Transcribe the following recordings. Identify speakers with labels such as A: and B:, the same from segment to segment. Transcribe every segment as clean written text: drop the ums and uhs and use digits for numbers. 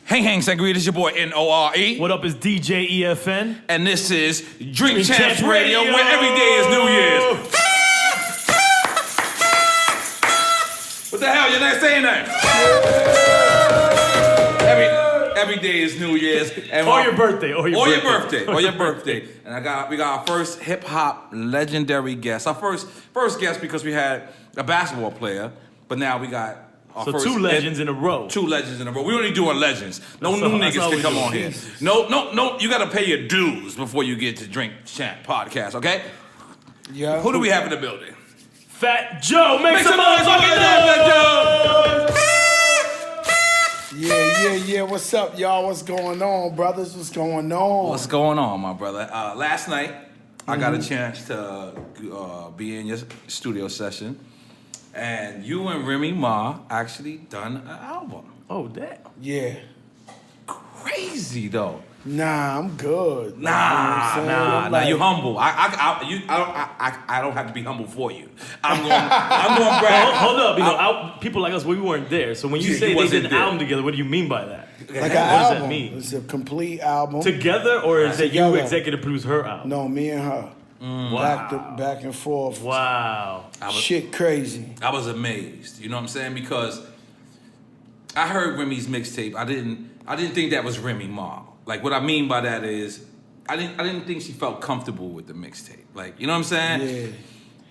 A: Hang, Sangria, this is your boy N.O.R.E.
B: What up, is DJ EFN?
A: And this is Drink Champs Radio, where every day is New Year's. What the hell, you're not saying that? Every day is New Year's. And
B: or your birthday.
A: Or your birthday. And we got our first hip-hop legendary guest. Our first guest because we had a basketball player, but now we got
B: So two legends in a row.
A: Two legends in a row. We only doing legends. No new niggas can come on here. No. You gotta pay your dues before you get to Drink Champ podcast, okay?
C: Yeah.
A: Who do we have in the building?
B: Fat Joe. Make some motherfucking noise.
C: Yeah. What's up, y'all? What's going on, brothers? What's going on?
A: What's going on, my brother? Last night, I got a chance to be in your studio session. And you and Remy Ma actually done an album.
B: Oh, damn.
C: Yeah.
A: Crazy though.
C: Nah, I'm good.
A: Nah. You humble. I don't have to be humble for you. I'm going brag.
B: Hold up. People like us, we weren't there. So when you say they did an album together, what do you mean by that?
C: Like an
B: what
C: album.
B: does that mean?
C: It's a complete album.
B: Together, or is it
C: Together.
B: you executive produce her album?
C: No, me and her.
B: Wow.
C: Back and forth.
B: Wow.
C: Shit crazy.
A: I was amazed. You know what I'm saying? Because I heard Remy's mixtape. I didn't think that was Remy Ma. Like, what I mean by that is I didn't think she felt comfortable with the mixtape. Like, you know what I'm saying?
C: Yeah.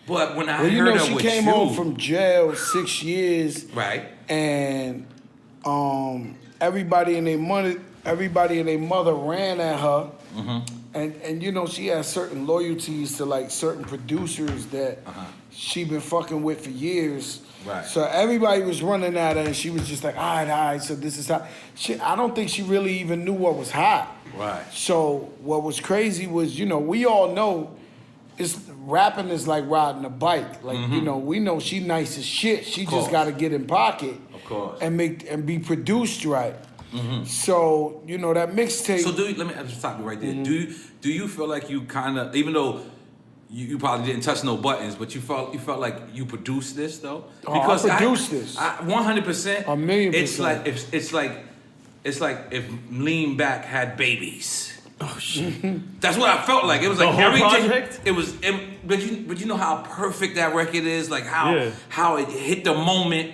A: But when I heard her
C: she
A: with
C: came home from jail 6 years.
A: Right.
C: And everybody and their mother ran at her. Mm-hmm. And you know, she has certain loyalties to like certain producers that she been fucking with for years.
A: Right.
C: So everybody was running at her, and she was just like, all right, so this is hot. I don't think she really even knew what was hot.
A: Right.
C: So what was crazy was, you know, we all know rapping is like riding a bike. Like, you know, we know she nice as shit. She just got to get in pocket.
A: Of course.
C: And be produced right. Mm-hmm. So, you know, that mixtape.
A: So let me just stop you right there. Mm-hmm. Do you feel like you kind of, even though you probably didn't touch no buttons, but you felt like you produced this though?
C: Because I produced this.
A: 100%.
C: A million percent.
A: It's like if Lean Back had babies.
B: Oh shit.
A: That's what I felt like. It was like
B: the whole project?
A: But you know how perfect that record is, like how it hit the moment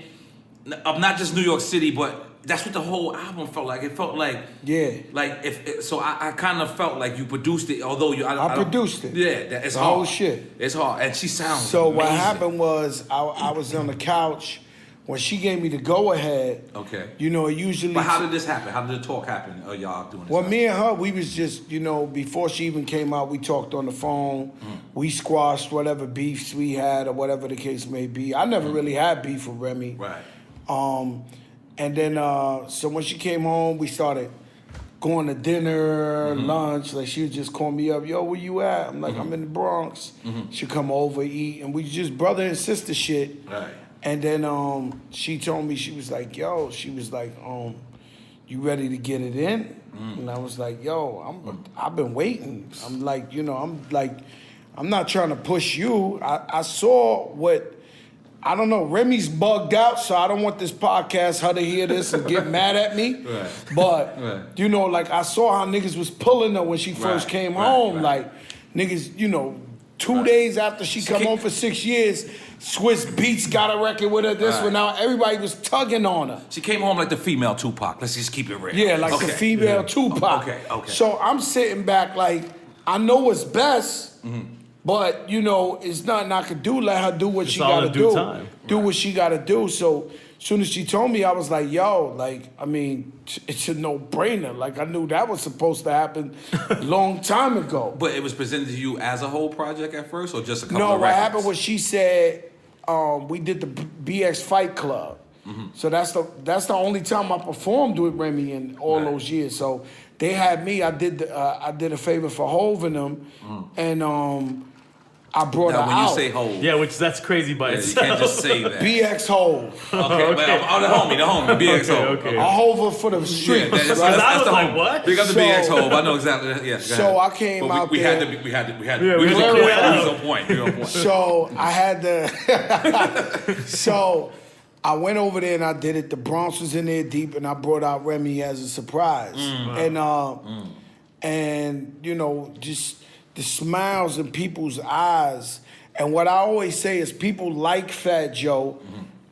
A: of not just New York City, but that's what the whole album felt like. It felt like I kind of felt like you produced it, although I
C: produced it.
A: Yeah, it's
C: the
A: hard.
C: Whole shit.
A: It's hard, and she sounds.
C: So
A: amazing.
C: what happened was I was on the couch when she gave me the go ahead.
A: Okay.
C: You know, usually.
A: But how did this happen? How did the talk happen? Y'all doing this?
C: Well, me and her, we was just, you know, before she even came out, we talked on the phone. We squashed whatever beefs we had or whatever the case may be. I never really had beef with Remy.
A: Right.
C: And then, so when she came home, we started going to dinner, lunch. Like, she would just call me up, yo, where you at? I'm like, I'm in the Bronx. She'd come over, eat, and we just brother and sister shit.
A: Right.
C: And then she told me, she was like, you ready to get it in? And I was like, I've been waiting. I'm like, you know, I'm not trying to push you. I saw what... I don't know, Remy's bugged out, so I don't want this podcast, her to hear this and get mad at me.
A: Right.
C: But, you know, like, I saw how niggas was pulling her when she first came home. Like, niggas, you know, 2 days after she come home for 6 years, Swiss Beats got a record with her, this one now. Everybody was tugging on her.
A: She came home like the female Tupac. Let's just keep it real.
C: Yeah, like the female Tupac.
A: Okay.
C: So I'm sitting back like, I know what's best, but, you know, it's nothing I could do. Let her do what she got to do.
B: Time.
C: Do what she got to do. So as soon as she told me, I was like, yo, like, I mean, it's a no-brainer. Like, I knew that was supposed to happen a long time ago.
A: But it was presented to you as a whole project at first, or just a couple
C: No,
A: of
C: what
A: records?
C: happened was she said, we did the BX Fight Club. So that's the only time I performed with Remy in all those years. So they had me. I did a favor for Hov and them, and I brought her out.
A: Now, when you say Hov.
B: Yeah, that's crazy by itself.
A: You can't just say that.
C: BX Hov.
A: Okay, but the homie, BX Hov.
B: Okay.
C: I Hov her for the street.
A: Yeah, that's
B: I was
A: the
B: like,
A: homie.
B: what?
A: Big up the BX Hov. I know exactly. Yeah.
C: So I came out
A: we
C: there.
A: We had to.
B: Yeah,
A: We
B: we
A: was
B: was
A: on point.
C: So I had to. So I went over there and I did it. The Bronx was in there deep, and I brought out Remy as a surprise. And you know, just the smiles in people's eyes. And what I always say is people like Fat Joe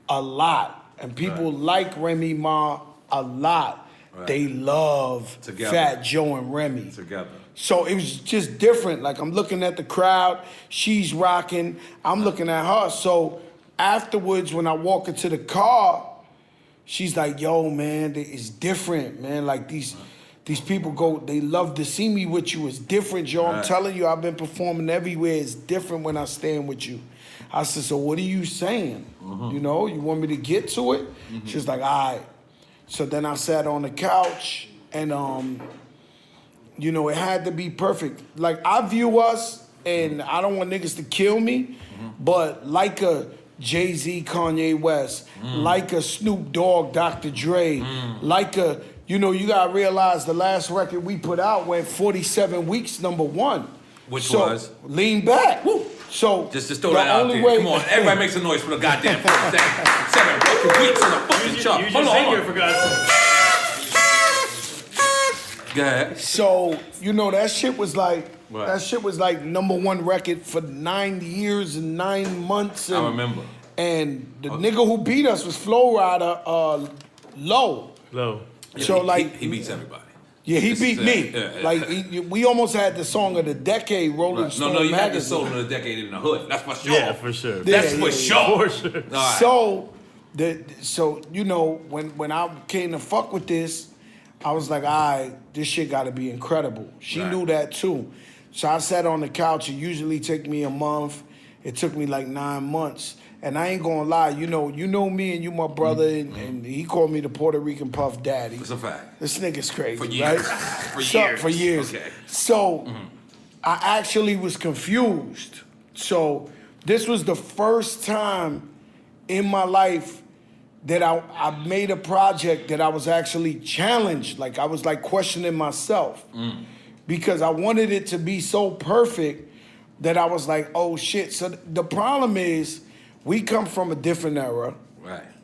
C: a lot, and people like Remy Ma a lot. They love Fat Joe and Remy
A: together.
C: So it was just different. Like, I'm looking at the crowd, she's rocking, I'm looking at her. So afterwards, when I walk into the car, she's like, yo, man, it's different, man. Like, these people they love to see me with you. It's different, Joe. I'm telling you, I've been performing everywhere. It's different when I stand with you. I said, so what are you saying? You know, you want me to get to it? She's like, all right. So then I sat on the couch, and you know, it had to be perfect. Like, I view us, and I don't want niggas to kill me, but like a Jay-Z, Kanye West, like a Snoop Dogg, Dr. Dre, like a, you know, you gotta realize the last record we put out went 47 weeks #1.
A: Which was?
C: Lean Back. Woo. So
A: just throw that out there. Come on, everybody makes a noise for the goddamn 47 fucking weeks on the fucking chart. Hold on.
B: For God's sake.
A: Go ahead.
C: So, you know, that shit was like #1 record for 9 years and 9 months. And,
A: I remember.
C: And the nigga who beat us was Flow Rider, Low.
B: Yeah,
C: So
A: he beats everybody.
C: Yeah, he beat me. Like, we almost had the song of the decade, Rolling Stone
A: No, you
C: magazine.
A: had the song of the decade in the hood. That's for sure.
B: Yeah, for sure.
A: That's for sure.
B: For sure.
A: Right.
C: So you know, when I came to fuck with this, I was like, all right, this shit got to be incredible. She knew that too. So I sat on the couch. It usually take me a month. It took me like 9 months. And I ain't gonna lie, you know me and you my brother, and he called me the Puerto Rican Puff Daddy.
A: It's a fact.
C: This nigga's crazy,
A: for years.
C: Right? For years.
A: Okay.
C: So I actually was confused. So this was the first time in my life that I made a project that I was actually challenged. Like, I was like questioning myself because I wanted it to be so perfect that I was like, oh shit. So the problem is we come from a different era.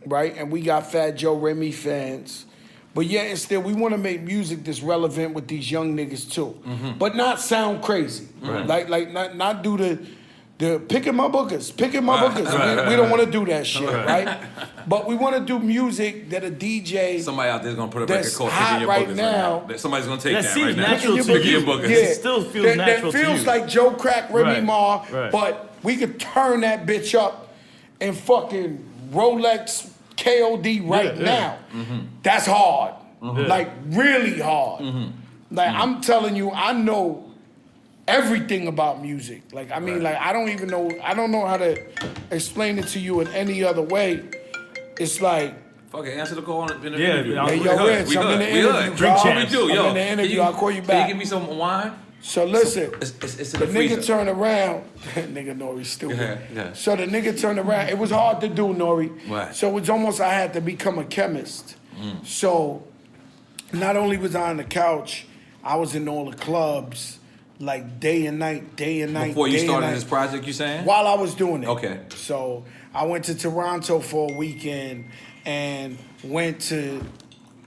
C: Right? And we got Fat Joe, Remy fans. But yet and still, we want to make music that's relevant with these young niggas too. But not sound crazy. Like not do the picking my bookers. We don't want to do that shit, right? But we want to do music that a DJ,
A: somebody out there's gonna put a record called
C: hot
A: Your
C: right
A: Boogers
C: now.
A: Right now. Somebody's gonna take that
B: seems
A: right
B: natural
A: now.
B: to you.
A: Your Boogers.
C: Yeah,
B: It still feels natural
C: that feels
B: to you.
C: like Joe Crack, Remy
B: Right.
C: Ma,
B: Right.
C: but we could turn that bitch up and fucking Rolex KOD right now. That's hard. Like, really hard. Like, I'm telling you, I know everything about music. Like, I mean, like, I don't know how to explain it to you in any other way. It's like,
A: fuck it, answer the call in the
B: Yeah,
A: interview.
B: Hey,
C: yo, Rich, I'm in the interview.
B: Drink
C: dog.
B: champs.
A: We do, yo.
C: I'm in the interview. I'll call you
A: Can
C: back.
A: you give me some wine?
C: So listen,
A: It's in
C: the
A: the
C: nigga
A: freezer.
C: turned around. Nigga N.O.R.E. stupid.
A: Yeah.
C: So the nigga turned around. It was hard to do, N.O.R.E.
A: Right.
C: So it's almost I had to become a chemist. So not only was I on the couch, I was in all the clubs, like day and night.
A: Before you started this project, you saying?
C: While I was doing it.
A: Okay.
C: So I went to Toronto for a weekend and went to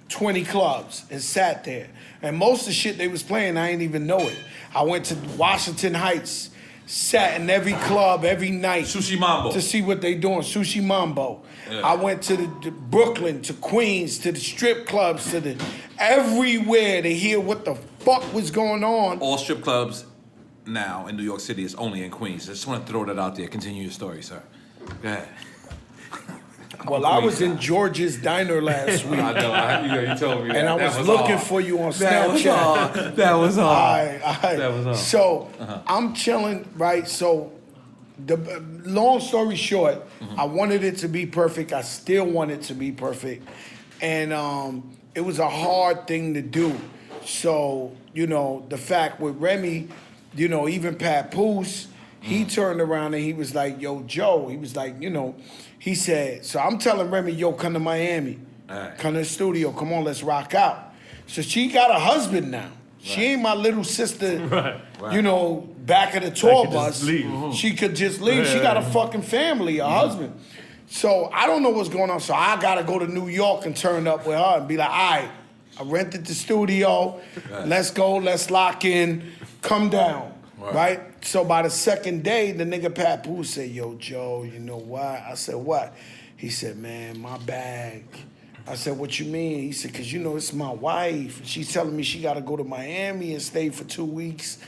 C: 20 clubs and sat there. And most of the shit they was playing, I ain't even know it. I went to Washington Heights, sat in every club every night.
A: Sushi Mambo.
C: To see what they doing, Sushi Mambo.
A: Yeah.
C: I went to the Brooklyn, to Queens, to the strip clubs, to the everywhere to hear what the fuck was going on.
A: All strip clubs now in New York City is only in Queens. I just want to throw that out there. Continue your story, sir. Go ahead.
C: Well, I was in George's Diner last week.
A: I know. You told me that.
C: And I was looking for you on Snapchat.
A: That was hard.
C: That
A: was all.
C: So I'm chilling, right? So the long story short, I wanted it to be perfect. I still want it to be perfect. And it was a hard thing to do. So, you know, the fact with Remy, you know, even Papoose, he turned around and he was like, yo, Joe, he was like, you know, he said, so I'm telling Remy, yo, come to Miami.
A: Right.
C: Come to the studio. Come on, let's rock out. So she got a husband now. She ain't my little sister,
A: Right.
C: you know, back of the tour
B: could
C: bus.
B: just leave.
C: She could just leave. She got a fucking family, a husband. So I don't know what's going on. So I gotta go to New York and turn up with her and be like, all right, I rented the studio. Let's go. Let's lock in. Come down. Right? So by the second day, the nigga Papoose said, yo, Joe, you know what? I said, what? He said, man, my bag. I said, what you mean? He said, because, you know, it's my wife. She's telling me she got to go to Miami and stay for 2 weeks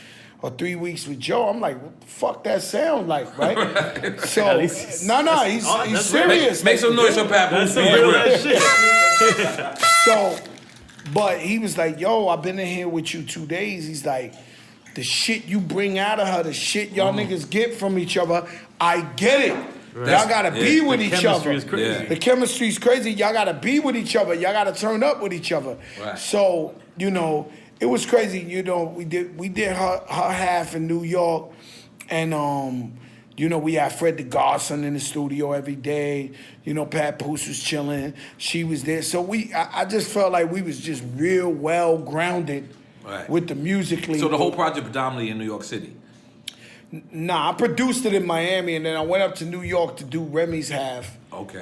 C: or 3 weeks with Joe. I'm like, what the fuck that sound like, right? So, no, he's serious.
A: Make some noise for Papoose. That's some real
C: shit. So, but he was like, yo, I've been in here with you 2 days. He's like, the shit you bring out of her, the shit y'all niggas get from each other, I get it. Y'all gotta be with each other. The chemistry's crazy. Y'all gotta be with each other. Y'all gotta turn up with each other. Right. So, you know, it was crazy. You know, we did her half in New York, and you know, we had Fred the Godson in the studio every day. You know, Papoose was chilling. She was there. So I just felt like we was just real well grounded with the musically.
A: So the whole project predominantly in New York City?
C: Nah, I produced it in Miami, and then I went up to New York to do Remy's half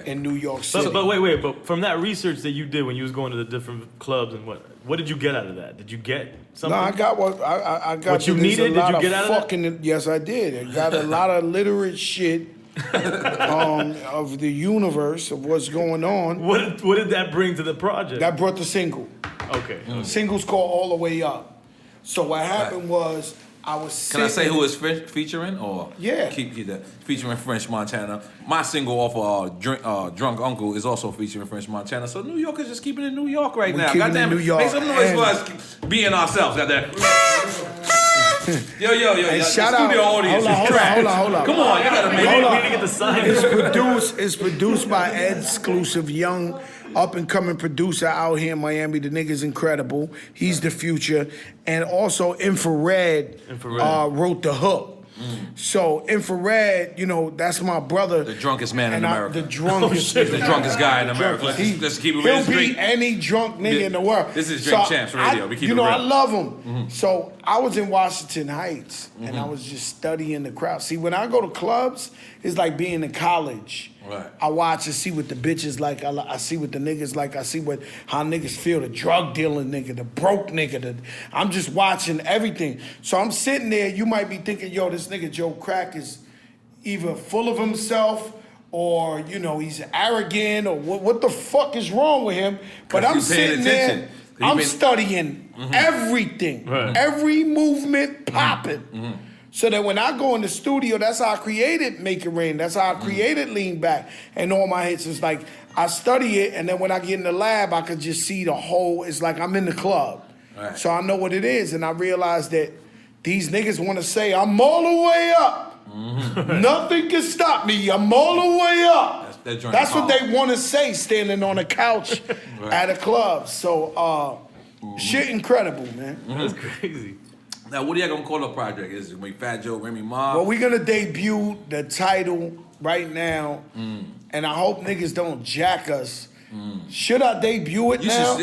C: in New York City.
B: But wait, but from that research that you did when you was going to the different clubs and what did you get out of that? Did you get something?
C: No, I got I got
B: what you needed. Did you get out of that?
C: Yes, I did. I got a lot of literate shit of the universe of what's going on.
B: What did that bring to the project?
C: That brought the single.
B: Okay.
C: Single's called All the Way Up. So what happened was I was sitting.
A: Can I say who is featuring? Or keep that featuring French Montana. My single off of Drunk Uncle is also featuring French Montana. So New York is just keeping it New York right now. Goddamn,
C: New York.
A: Make some noise for us being ourselves. Goddamn. Yo,
C: hey, shout out.
A: Audience
C: hold on.
A: Come on, you gotta make it.
B: We need to get the sign.
C: It's produced by Ed Exclusive, young up and coming producer out here in Miami. The nigga's incredible. He's the future. And also Infrared. Wrote the hook. So Infrared, you know, that's my brother.
A: The drunkest man in America.
C: The drunkest.
A: The drunkest guy in America. Let's keep it real.
C: He'll beat any drunk nigga in the world.
A: This is Drink Champs Radio. We keep it real.
C: I love him. So I was in Washington Heights, and I was just studying the crowd. See, when I go to clubs, it's like being in college.
A: Right.
C: I watch and see what the bitches like. I see what the niggas like. I see how niggas feel. The drug dealing nigga, the broke nigga. I'm just watching everything. So I'm sitting there. You might be thinking, yo, this nigga Joe Crack is either full of himself or, you know, he's arrogant or what the fuck is wrong with him? But I'm sitting there. I'm studying everything. Right. Every movement popping. So that when I go in the studio, that's how I created Make It Rain. That's how I created Lean Back and all my hits. It's like I study it, and then when I get in the lab, I could just see the whole. It's like I'm in the club. Right. So I know what it is, and I realize that these niggas want to say, I'm all the way up. Nothing can stop me. I'm all the way up. That's what they want to say standing on a couch at a club. So shit incredible, man.
B: That's crazy.
A: Now, what are y'all gonna call the project? Is it gonna be Fat Joe, Remy Ma?
C: Well, we're gonna debut the title right now, and I hope niggas don't jack us. Should I debut it now?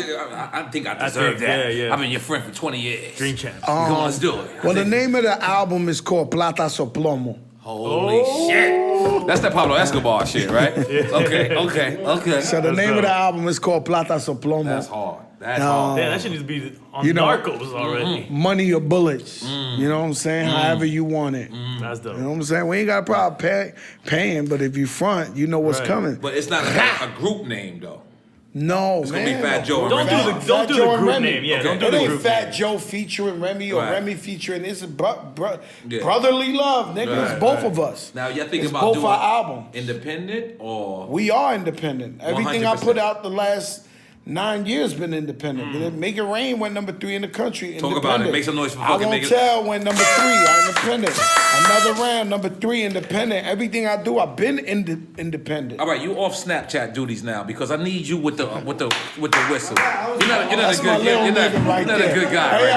A: I think I deserve that.
B: Yeah.
A: I've been your friend for 20 years.
B: Drink Champs.
A: Come on, let's do it.
C: Well, the name of the album is called Plata So Plomo.
A: Holy shit. That's that Pablo Escobar shit, right? Okay.
C: So the name of the album is called Plata So Plomo.
A: That's hard. That's hard.
B: Yeah, that should need to be on Narcos already.
C: Money or bullets. You know what I'm saying? However you want it.
B: That's dope.
C: You know what I'm saying? We ain't got a problem paying, but if you front, you know what's coming.
A: But it's not a group name, though.
C: No,
A: it's gonna be Fat Joe.
B: Don't do the group name. Yeah, don't do the group name.
C: Fat Joe featuring Remy or Remy featuring. It's a brotherly love, nigga. It's both of us.
A: Now y'all thinking about
C: both
A: doing
C: our albums.
A: Independent or
C: we are independent. Everything 100%. I put out the last 9 years been independent. Make It Rain went number 3 in the country.
A: Talk about it. Make some noise for fucking
C: Make It. I Won't Tell went number 3. I'm independent. Another Round number 3 independent. Everything I do, I've been independent.
A: All right, you off Snapchat duties now because I need you with the whistle. You're not a good guy right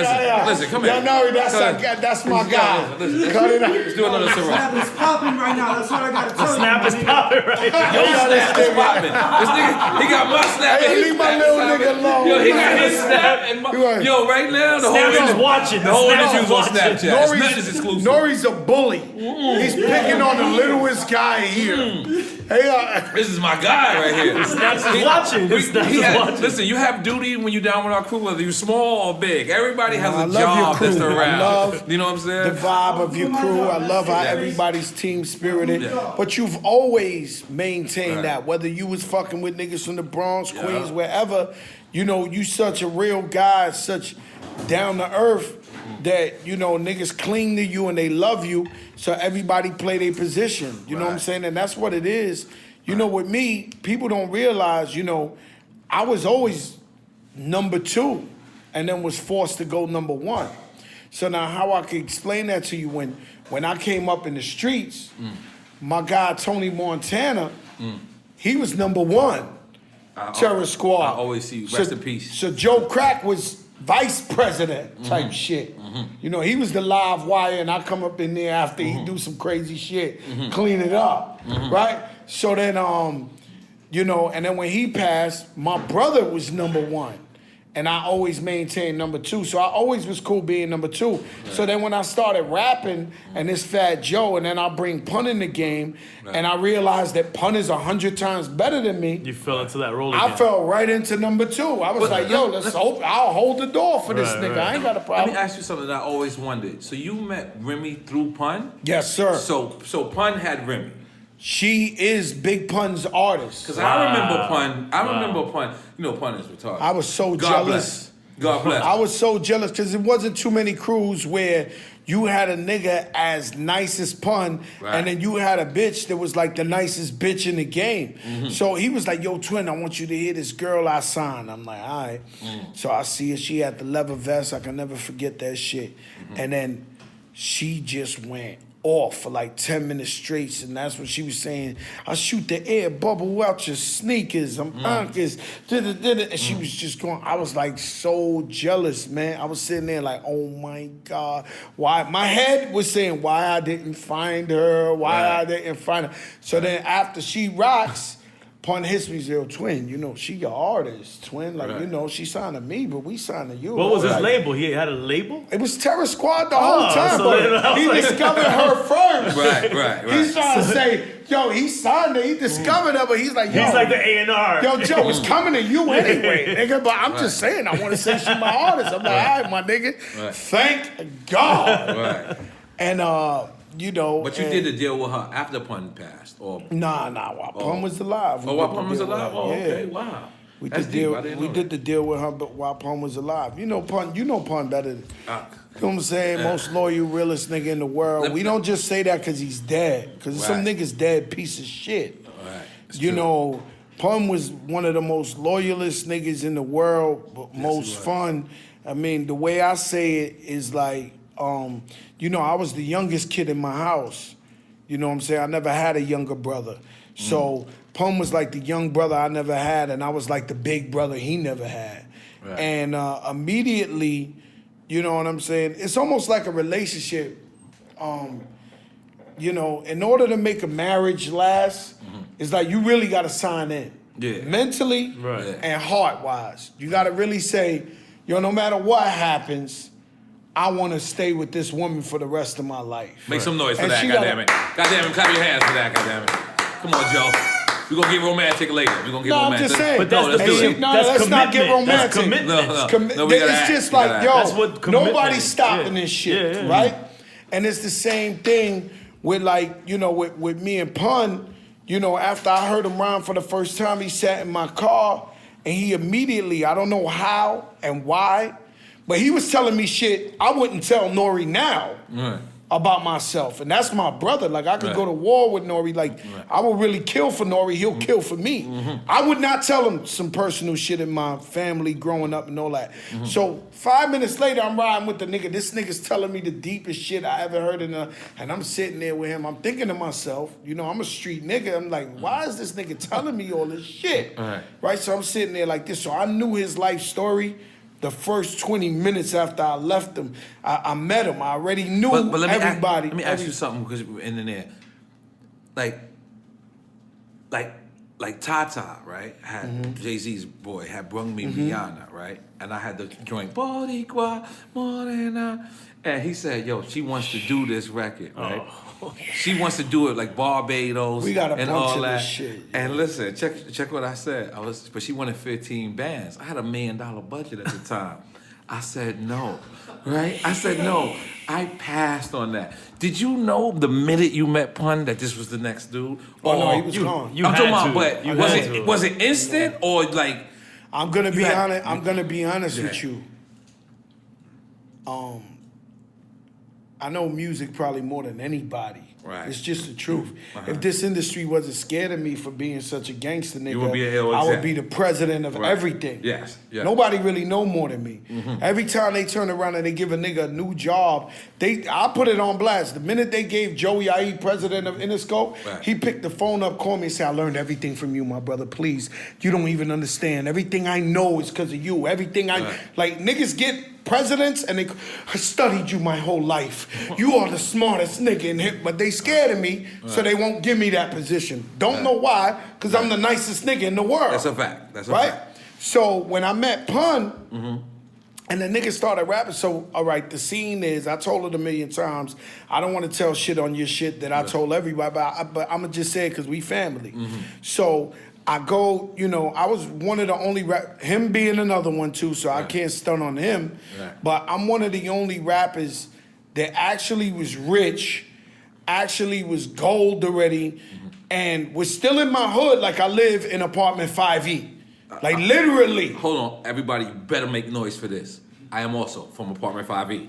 A: now. Listen, come here.
C: No, that's my guy. Cut it out.
A: Let's do another Ciroc.
D: Snap is popping right now. That's what I got to tell you.
B: Snap is popping right now.
A: Snap is popping. This nigga, he got my snap.
C: Hey, leave my little nigga alone.
A: Yo, he got his Yo, right now, the
B: Snap is
A: whole
B: watching.
A: The whole
B: Snap is
A: interview's on
B: watching.
A: Snapchat. It's not exclusive.
C: N.O.R.E's a bully. He's picking on the littlest guy here. Hey,
A: this is my guy right here.
B: Snaps is watching.
A: Listen, you have duty when you're down with our crew, whether you're small or big. Everybody has
C: I
A: a
C: love your
A: job
C: crew.
A: that's around.
C: I love
A: you know what I'm saying?
C: the vibe of your crew. I love how everybody's team spirited.
A: Yeah.
C: But you've always maintained
A: Right.
C: that, whether you was fucking with niggas from the Bronx, Queens, wherever. You know, you such a real guy, such down to earth that, you know, niggas cling to you and they love you, so everybody play their position. You know what I'm saying? And that's what it is. You know, with me, people don't realize, you know, I was always number 2 and then was forced to go number 1. So now how I can explain that to you, when I came up in the streets, my guy Tony Montana, he was number 1. Terror Squad.
A: I always see rest in peace.
C: So Joe Crack was vice president type shit. You know, he was the live wire, and I come up in there after he do some crazy shit, clean it up, right? So then, you know, and then when he passed, my brother was number 1. And I always maintained number 2. So I always was cool being number 2. Right. So then when I started rapping and this Fat Joe, and then I bring Pun in the game, and I realized that Pun is 100 times better than me.
B: You fell into that role again.
C: I fell right into number 2. I was like, yo, I'll hold the door for this nigga. I ain't got a problem.
A: Let me ask you something that I always wondered. So you met Remy through Pun?
C: Yes, sir.
A: So Pun had Remy.
C: She is Big Pun's artist.
A: Because I remember Pun. remember Pun. You know Pun is retarded.
C: I was so
A: God
C: jealous.
A: Bless. God bless.
C: I was so jealous because it wasn't too many crews where you had a nigga as nice as Pun, and then you had a bitch that was like the nicest bitch in the game. So he was like, yo, twin, I want you to hear this girl I signed. I'm like, all right. So I see her. She had the leather vest. I can never forget that shit. And then she just went off for like 10 minutes straight, and that's what she was saying. I shoot the air bubble out your sneakers. I'm uncles. And she was just going. I was like so jealous, man. I was sitting there like, oh my God, why? My head was saying why I didn't find her, I didn't find her. So then after she rocks, Pun hits me, yo, twin, you know, she your artist, twin. Like, you know, she signed to me, but we signed to you.
B: What was his label? He had a label?
C: It was Terror Squad the whole time,
B: so
C: but he discovered her first.
A: Right.
C: He's trying to say, yo, he signed her, he discovered her, but he's like, yo.
B: He's like the A&R.
C: Yo, Joe, it's coming to you anyway, nigga, but I'm just saying, I want to say she's my artist. I'm like, all right, my nigga, thank God.
A: Right.
C: And, you know.
A: But you did the deal with her after Pun passed? Or
C: Nah, while Pun was alive.
A: while Pun was alive? Oh, okay, wow.
C: We
A: That's
C: did
A: deep.
C: the deal with her, but while Pun was alive. You know Pun better than, you know what I'm saying? Most loyal, realest nigga in the world. We don't just say that because he's dead. Because some niggas dead piece of shit.
A: Right.
C: You know, Pun was one of the most loyalist niggas in the world, but most fun. I mean, the way I say it is like, you know, I was the youngest kid in my house. You know what I'm saying? I never had a younger brother. So Pun was like the young brother I never had, and I was like the big brother he never had. Right. And immediately, you know what I'm saying? It's almost like a relationship. You know, in order to make a marriage last, it's like you really got to sign in. Yeah. Mentally and heart-wise. You got to really say, yo, no matter what happens, I want to stay with this woman for the rest of my life.
A: Make some noise for that, goddammit. Goddammit, clap your hands for that, goddammit. Come on, Joe. We're going to get romantic later. We're going to get romantic.
C: I'm just saying.
B: But let's
C: not get romantic.
B: That's commitment.
A: No,
C: it's just like, yo, nobody's stopping this shit,
B: Yeah.
C: right? And it's the same thing with like, you know, with me and Pun. You know, after I heard him rhyme for the first time, he sat in my car and he immediately, I don't know how and why, but he was telling me shit I wouldn't tell N.O.R.E now about myself. And that's my brother. Like, I could go to war with N.O.R.E. Like, I will really kill for N.O.R.E. He'll kill for me. I would not tell him some personal shit in my family growing up and all that. So 5 minutes later, I'm riding with the nigga. This nigga's telling me the deepest shit I ever heard and I'm sitting there with him. I'm thinking to myself, you know, I'm a street nigga. I'm like, why is this nigga telling me all this shit? Right? So I'm sitting there like this. So I knew his life story. The first 20 minutes after I left him, I met him. I already knew everybody.
A: Let me ask you something, because in there, like, like Tata, right? Had Jay-Z's boy had brung me Rihanna, right? And I had the joint Boricua Morena, and he said, "Yo, she wants to do this record, right? She wants to do it like Barbados
C: We got a
A: and
C: bunch
A: all
C: of
A: that."
C: this shit.
A: And listen, check what I said. But she wanted 15 bands. I had $1 million budget at the time. I said no, right? I said no. I passed on that. Did you know the minute you met Pun that this was the next dude?
C: Oh no, he was gone.
B: You
A: I'm talking
B: had
A: about,
B: to.
A: but was it instant or like?
C: I'm gonna be
A: had-
C: honest. I'm gonna be honest
A: Yeah.
C: with you. I know music probably more than anybody.
A: Right.
C: It's just the truth. If this industry wasn't scared of me for being such a gangster nigga,
A: You would be an ill
C: I would
A: exec.
C: be the president of
A: Right.
C: everything.
A: Yes.
C: Nobody really know more than me. Every time they turn around and they give a nigga a new job, I put it on blast. The minute they gave Joey IE president of Interscope,
A: Right.
C: he picked the phone up, called me and said, "I learned everything from you, my brother. Please, you don't even understand. Everything I know is because of you. Everything like niggas get presidents and I studied you my whole life. You are the smartest nigga in here, but they scared of me, so they won't give me that position. Don't know why, because I'm the nicest nigga in the world.
A: That's a fact. That's a
C: right?
A: fact.
C: So when I met Pun, and the nigga started rapping, so all right, the scene is, I told it 1,000,000 times, I don't want to tell shit on your shit that I told everybody, but I'm going to just say it because we family. So I go, I was one of the only, him being another one too, so I can't stunt on him, but I'm one of the only rappers that actually was rich, actually was gold already, and was still in my hood like I live in apartment 5E. Like literally.
A: Hold on, everybody, you better make noise for this. I am also from apartment 5E.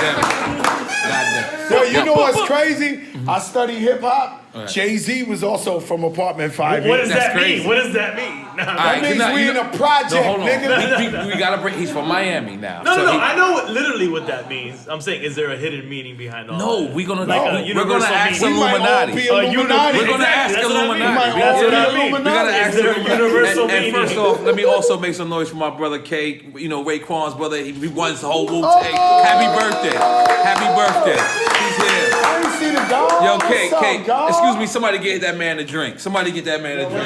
A: Goddamn.
C: Yo, you know what's crazy? I study hip hop. Jay-Z was also from apartment 5E.
B: What does
A: That's
B: that
A: crazy.
B: mean? What does that mean?
C: That means we in a project,
A: No, hold on.
C: nigga.
A: We gotta break. He's from Miami now.
B: No,
A: so
B: no,
A: he-
B: I know literally what that means. I'm saying, is there a hidden meaning behind all
A: No,
B: that?
A: we're gonna
B: Like a
A: we're gonna
B: universal
A: ask
B: meaning.
C: We might all
A: Illuminati.
C: be Illuminati.
A: We're gonna ask
B: That's what I mean.
A: Illuminati.
C: We might all
B: That's what
C: be
B: I mean.
A: We gotta ask
B: Is there a
A: Illuminati.
B: universal
A: And
B: meaning?
A: first off, let me also make some noise for my brother K. Raekwon's brother. He runs the whole Wu-Tang. Happy birthday! Happy birthday! He's here.
C: I ain't see the dog.
A: Yo, K,
C: What's
A: K,
C: up, dog?
A: excuse me, somebody get that man a drink. Somebody get that man a drink.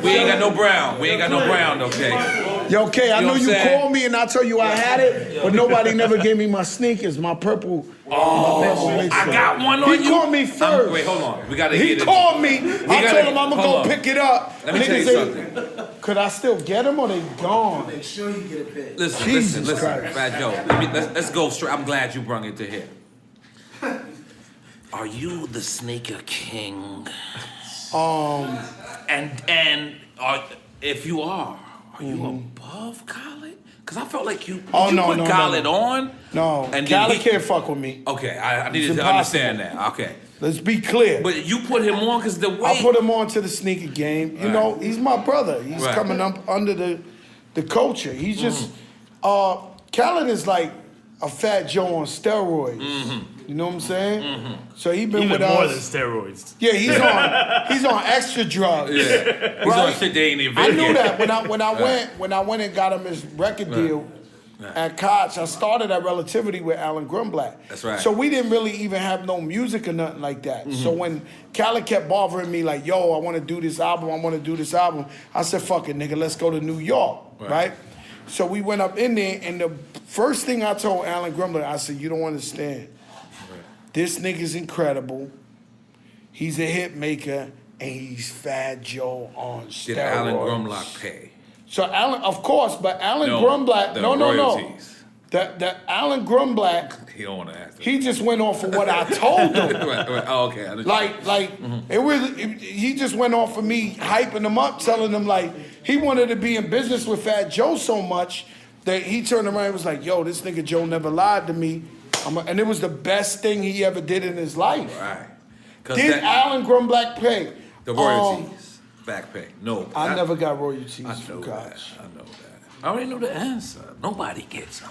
A: We ain't got no brown. We ain't got no brown, okay?
C: Yo, K, I
A: You know
C: know
A: what
C: you
A: I'm saying?
C: called me and I told you I had it, but nobody never gave me my sneakers, my purple.
A: Oh, I got one on you.
C: He called me first.
A: Wait, hold on. We gotta
C: He
A: get it.
C: called me. I
A: gotta-
C: told him I'm
A: hold
C: gonna
A: on.
C: go pick it up.
A: Let me
C: Niggas
A: tell you
C: say,
A: something.
C: could I still get them or they gone?
D: Make sure you get a pick.
A: Listen,
C: Jesus
A: listen,
C: Christ.
A: Fat Joe. Let's go straight. I'm glad you brung it to here. Are you the sneaker king? And if you are you above Khaled? Because I felt like you.
C: Oh,
A: Did you
C: no,
A: put
C: no, no,
A: Khaled
C: no.
A: on?
C: No,
A: And then
C: Khaled
A: he-
C: can't fuck with me.
A: Okay, I needed
C: It's
A: to understand that. Okay,
C: Let's be clear.
A: but you put him on because the way.
C: I put him on to the sneaker game. You know, he's my brother. He's
A: Right.
C: coming up under the culture. He's just Khaled is like a Fat Joe on steroids. You know what I'm saying? So he been
B: Even
C: with
B: more
C: us.
B: than steroids.
C: Yeah, he's on extra drugs.
A: Yeah. He's on shit they ain't even.
C: I knew that when I went and got him his record deal at Koch. I started at Relativity with Alan Grumblatt.
A: That's right.
C: So we didn't really even have no music or nothing like that. So when Khaled kept bothering me like, "Yo, I want to do this album. I want to do this album," I said, "Fuck it, nigga. Let's go to New York." Right. So we went up in there, and the first thing I told Alan Grumblatt, I said, "You don't understand. This nigga's incredible. He's a hit maker, and he's Fat Joe on steroids."
A: Did Alan Grumlock pay?
C: So Alan, of course, but Alan
A: No,
C: Grumblatt,
A: the
C: no.
A: royalties.
C: The Alan Grumblatt,
A: He don't want to ask.
C: he just went off of what I told him.
A: Right. Oh, okay. I understand.
C: He just went off of me hyping him up, telling him like he wanted to be in business with Fat Joe so much that he turned around and was like, "Yo, this nigga Joe never lied to me," and it was the best thing he ever did in his life.
A: Right. 'Cause
C: Did
A: that-
C: Alan Grumblatt pay
A: the royalties, back pay? No.
C: I never got royalties
A: I
C: from
A: know
C: Koch.
A: that. I know that. I already know the answer. Nobody gets them.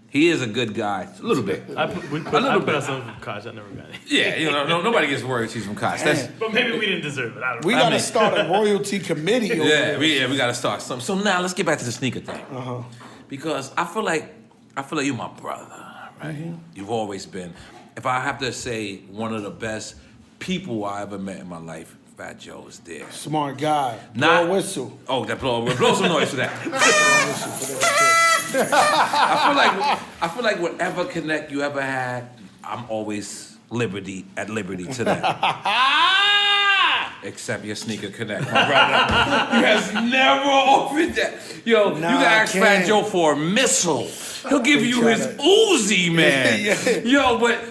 A: He is a good guy. A little bit.
B: I put us on Koch. I never got it.
A: Yeah, nobody gets royalties from Koch. That's
B: But maybe we didn't deserve it. I don't
C: We
B: know.
C: gotta start a royalty committee over
A: yeah,
C: there.
A: we got to start something. So now let's get back to the sneaker thing. Because I feel like you're my brother, right? You've always been. If I have to say one of the best people I ever met in my life, Fat Joe is there.
C: Smart guy.
A: Not
C: blow a whistle.
A: Oh, that blow some noise for that. I feel like whatever connect you ever had, I'm always at liberty to that. Except your sneaker connect, my brother. You has never offered that. Yo, you can ask Fat Joe for a missile. He'll give you his Uzi, man.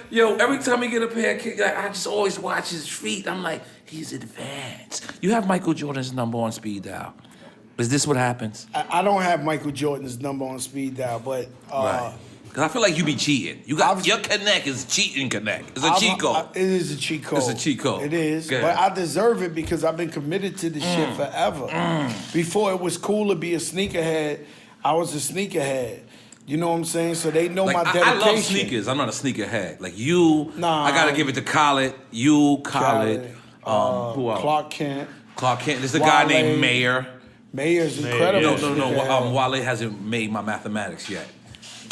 A: Yo, every time he get a pair of kicks, I just always watch his feet. I'm like, he's advanced. You have Michael Jordan's number on speed dial. Is this what happens?
C: I don't have Michael Jordan's number on speed dial, but
A: right. Because I feel like you be cheating. Your connect is cheating connect. It's a cheat code.
C: It is a cheat code.
A: It's a cheat code.
C: It is. Good. But I deserve it because I've been committed to this shit forever. Before it was cool to be a sneakerhead, I was a sneakerhead. You know what I'm saying? So they know my dedication. I love sneakers.
A: I'm not a sneakerhead. Like you, I got to give it to Khaled. You, Khaled. Who else?
C: Clark Kent.
A: There's a guy named Mayer.
C: Mayer's incredible.
A: No. Wale hasn't made my mathematics yet.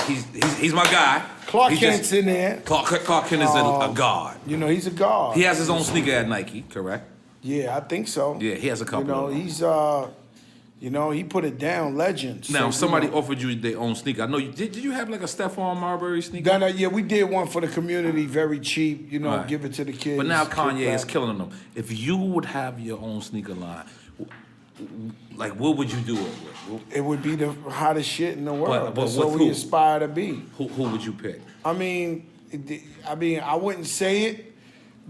A: He's my guy.
C: Clark Kent's in there.
A: Clark Kent is a god.
C: You know, he's a god.
A: He has his own sneaker at Nike, correct?
C: Yeah, I think so.
A: Yeah, he has a couple.
C: He's he put it down, legends.
A: Now, somebody offered you their own sneaker. I know you did you have like a Stephon Marbury sneaker?
C: Yeah, we did one for the community, very cheap, right. Give it to the kids.
A: But now Kanye is killing them. If you would have your own sneaker line, like, what would you do it with?
C: It would be the hottest shit in the world.
A: But
C: That's what we aspire to be.
A: Who would you pick?
C: I mean, I wouldn't say it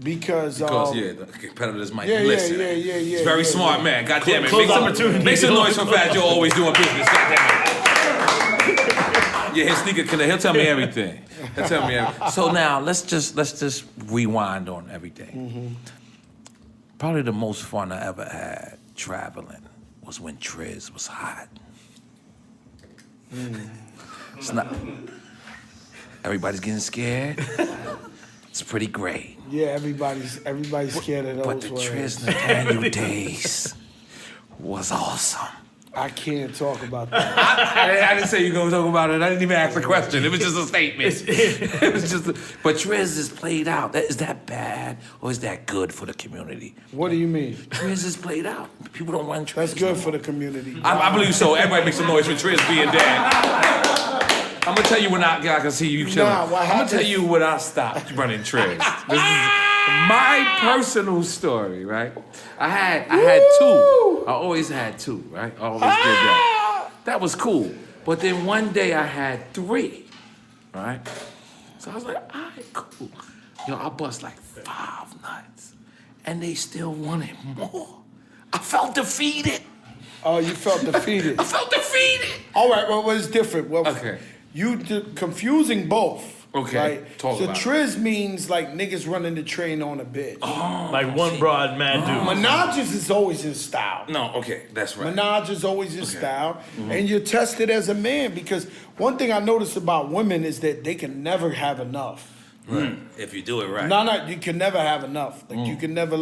C: because
A: the competitors might listen.
C: Yeah.
A: He's very smart, man. God damn it. Make some noise for Fat Joe always doing business. God damn it. Yeah, his sneaker connect. He'll tell me everything. So now let's just rewind on everything. Probably the most fun I ever had traveling was when Triz was hot. It's not. Everybody's getting scared. It's pretty great.
C: Yeah, everybody's scared of those.
A: But the Triz Nathaniel days was awesome.
C: I can't talk about that.
A: I didn't say you were going to talk about it. I didn't even ask the question. It was just a statement. It was just. But Triz is played out. Is that bad or is that good for the community?
C: What do you mean?
A: Triz is played out. People don't run Triz.
C: That's good for the community.
A: I believe so. Everybody makes some noise for Triz being dead. I'm gonna tell you when I can see you chilling. I'm gonna tell you when I stopped running Triz. This is my personal story, right? I had two. I always had two, right? I always did that. That was cool. But then one day I had three, right? So I was like, all right, cool. I bust like 5 nuts. And they still wanted more. I felt defeated.
C: Oh, you felt defeated.
A: I felt defeated.
C: All right, well, it's different. Well,
A: okay.
C: You confusing both.
A: Okay.
C: Right?
A: Talk about
C: Triz means like niggas running the train on a bitch.
B: Oh, like one broad mad dude.
C: Menages is always in style.
A: No, okay, that's right.
C: Menage is always in style. And you're tested as a man because one thing I noticed about women is that they can never have enough.
A: Right. If you do it right.
C: No, you can never have enough. Like you can never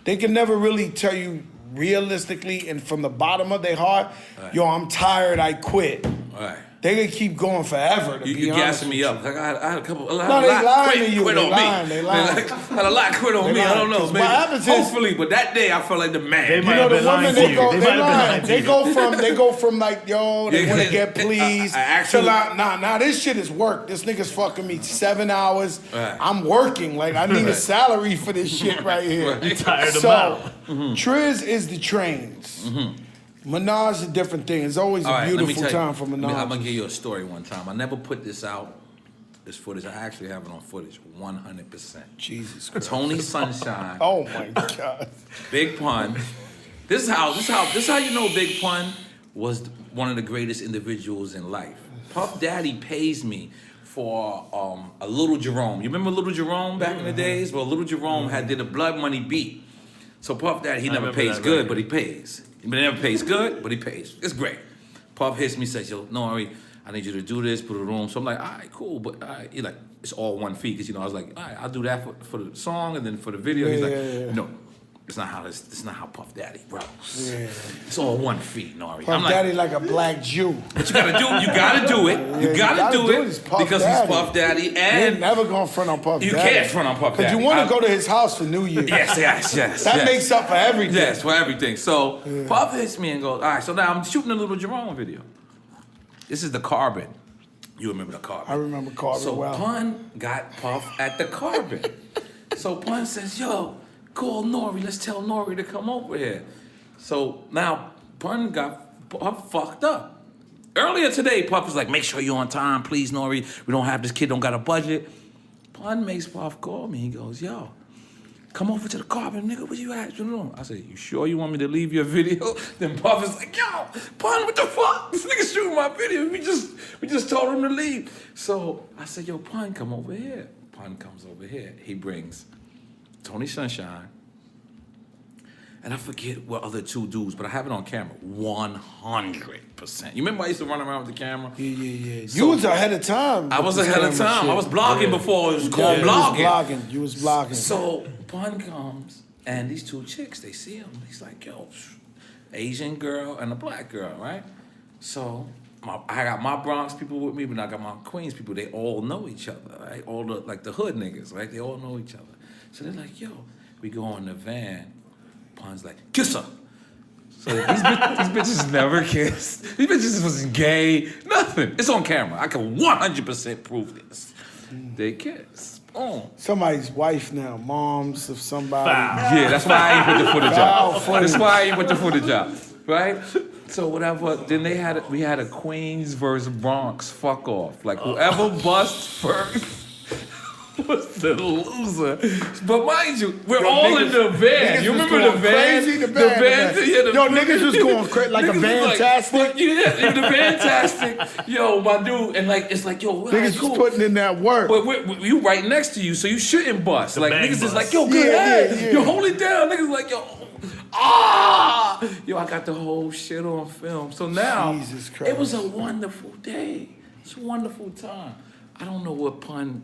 C: they can never really tell you realistically and from the bottom of their heart, yo, I'm tired, I quit.
A: Right.
C: They can keep going forever.
A: You're gassing me up. Like I had a couple.
C: They lying to you.
A: Quit on me.
C: They lying.
A: I had a lot quit on me. I don't know. Maybe. Hopefully, but that day I felt like the man.
B: They might have been lying to you.
C: They go from like, yo, they want to get pleased. Nah, this shit is work. This nigga's fucking me 7 hours. Right. I'm working. Like I need a salary for this shit right here.
B: You're tired of out.
C: Triz is the trains. Menage is a different thing. It's always a beautiful time for Menage.
A: I'm gonna give you a story one time. I never put this out, this footage. I actually have it on footage, 100%.
C: Jesus Christ.
A: Tony Sunshine.
C: Oh my God.
A: Big Pun. This is how you know Big Pun was one of the greatest individuals in life. Puff Daddy pays me for a Little Jerome. You remember Little Jerome back in the days? Well, Little Jerome did a Blood Money beat. So Puff Daddy, he never pays good, but he pays. He never pays good, but he pays. It's great. Puff hits me, says, yo, N.O.R.E, I need you to do this, put a room. So I'm like, all right, cool, but he's like, it's all one fee. Because, I was like, all right, I'll do that for the song and then for the video. He's like, no, It's not how Puff Daddy, bro.
C: Yeah.
A: It's all 1 feet, N.O.R.E.
C: Puff Daddy like a black Jew.
A: But you gotta do it. You gotta do it because he's Puff Daddy, and
C: you're never gonna front on Puff Daddy.
A: You can't front on Puff Daddy.
C: Because you want to go to his house for New Year's.
A: Yes.
C: That makes up for everything.
A: Yes, for everything. So Puff hits me and goes, all right, so now I'm shooting a little Jerome video. This is the Carbon. You remember the Carbon?
C: I remember Carbon well.
A: So Pun got Puff at the Carbon. So Pun says, yo, call N.O.R.E. Let's tell N.O.R.E. to come over here. So now Pun got Puff fucked up. Earlier today, Puff was like, make sure you're on time, please, N.O.R.E. We don't have this kid, don't got a budget. Pun makes Puff call me. He goes, yo, come over to the Carbon, nigga. What you at? I said, you sure you want me to leave your video? Then Puff is like, yo, Pun, what the fuck? This nigga's shooting my video. We just told him to leave. So I said, yo, Pun, come over here. Pun comes over here. He brings Tony Sunshine, and I forget what other 2 dudes, but I have it on camera. 100%. You remember I used to run around with the camera?
C: Yeah.
A: So,
C: you was ahead of time.
A: I was ahead of time. I was blogging before it was called blogging.
C: You was blogging.
A: So Pun comes, and these 2 chicks, they see him. He's like, yo, Asian girl and a black girl, right? So I got my Bronx people with me, but I got my Queens people. They all know each other, right? All the hood niggas, right? They all know each other. So they're like, yo, we go in the van. Pun's like, kiss her. So these bitches never kissed. These bitches wasn't gay, nothing. It's on camera. I can 100% prove this. They kiss. Boom.
C: Somebody's wife now, moms of somebody.
A: Yeah, that's why I ain't put the footage out. That's why I ain't put the footage out, right? So whatever. Then we had a Queens versus Bronx fuck off. Like whoever bust first was the loser. But mind you, we're all in the van. You remember the van?
C: Crazy, the van. Yo, niggas was going crazy like a Vantastic.
A: Yeah, the Vantastic. Yo, my dude, and like it's like yo,
C: niggas
A: cool.
C: was putting in that work.
A: But you right next to you, so you shouldn't bust. Like niggas
B: bust.
A: is like, yo, good head. Yo, hold it down. Niggas like, yo. Yo, I got the whole shit on film. So now,
C: Jesus Christ.
A: it was a wonderful day. It's a wonderful time. I don't know what Pun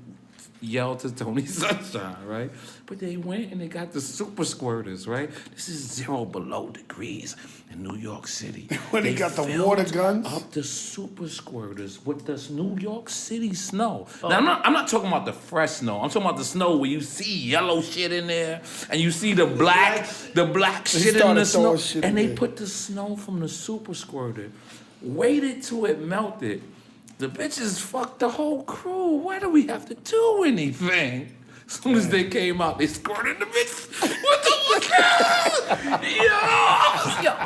A: yelled to Tony Sunshine, right? But they went and they got the super squirters, right? This is 0 below degrees in New York City.
C: When they got the water guns?
A: Up the super squirters with this New York City snow. Now, I'm not talking about the fresh snow. I'm talking about the snow where you see yellow shit in there and you see the black shit in the snow. And they put the snow from the super squirter, waited till it melted. The bitches fucked the whole crew. Why do we have to do anything? As soon as they came out, they squirted the bitch. What the fuck?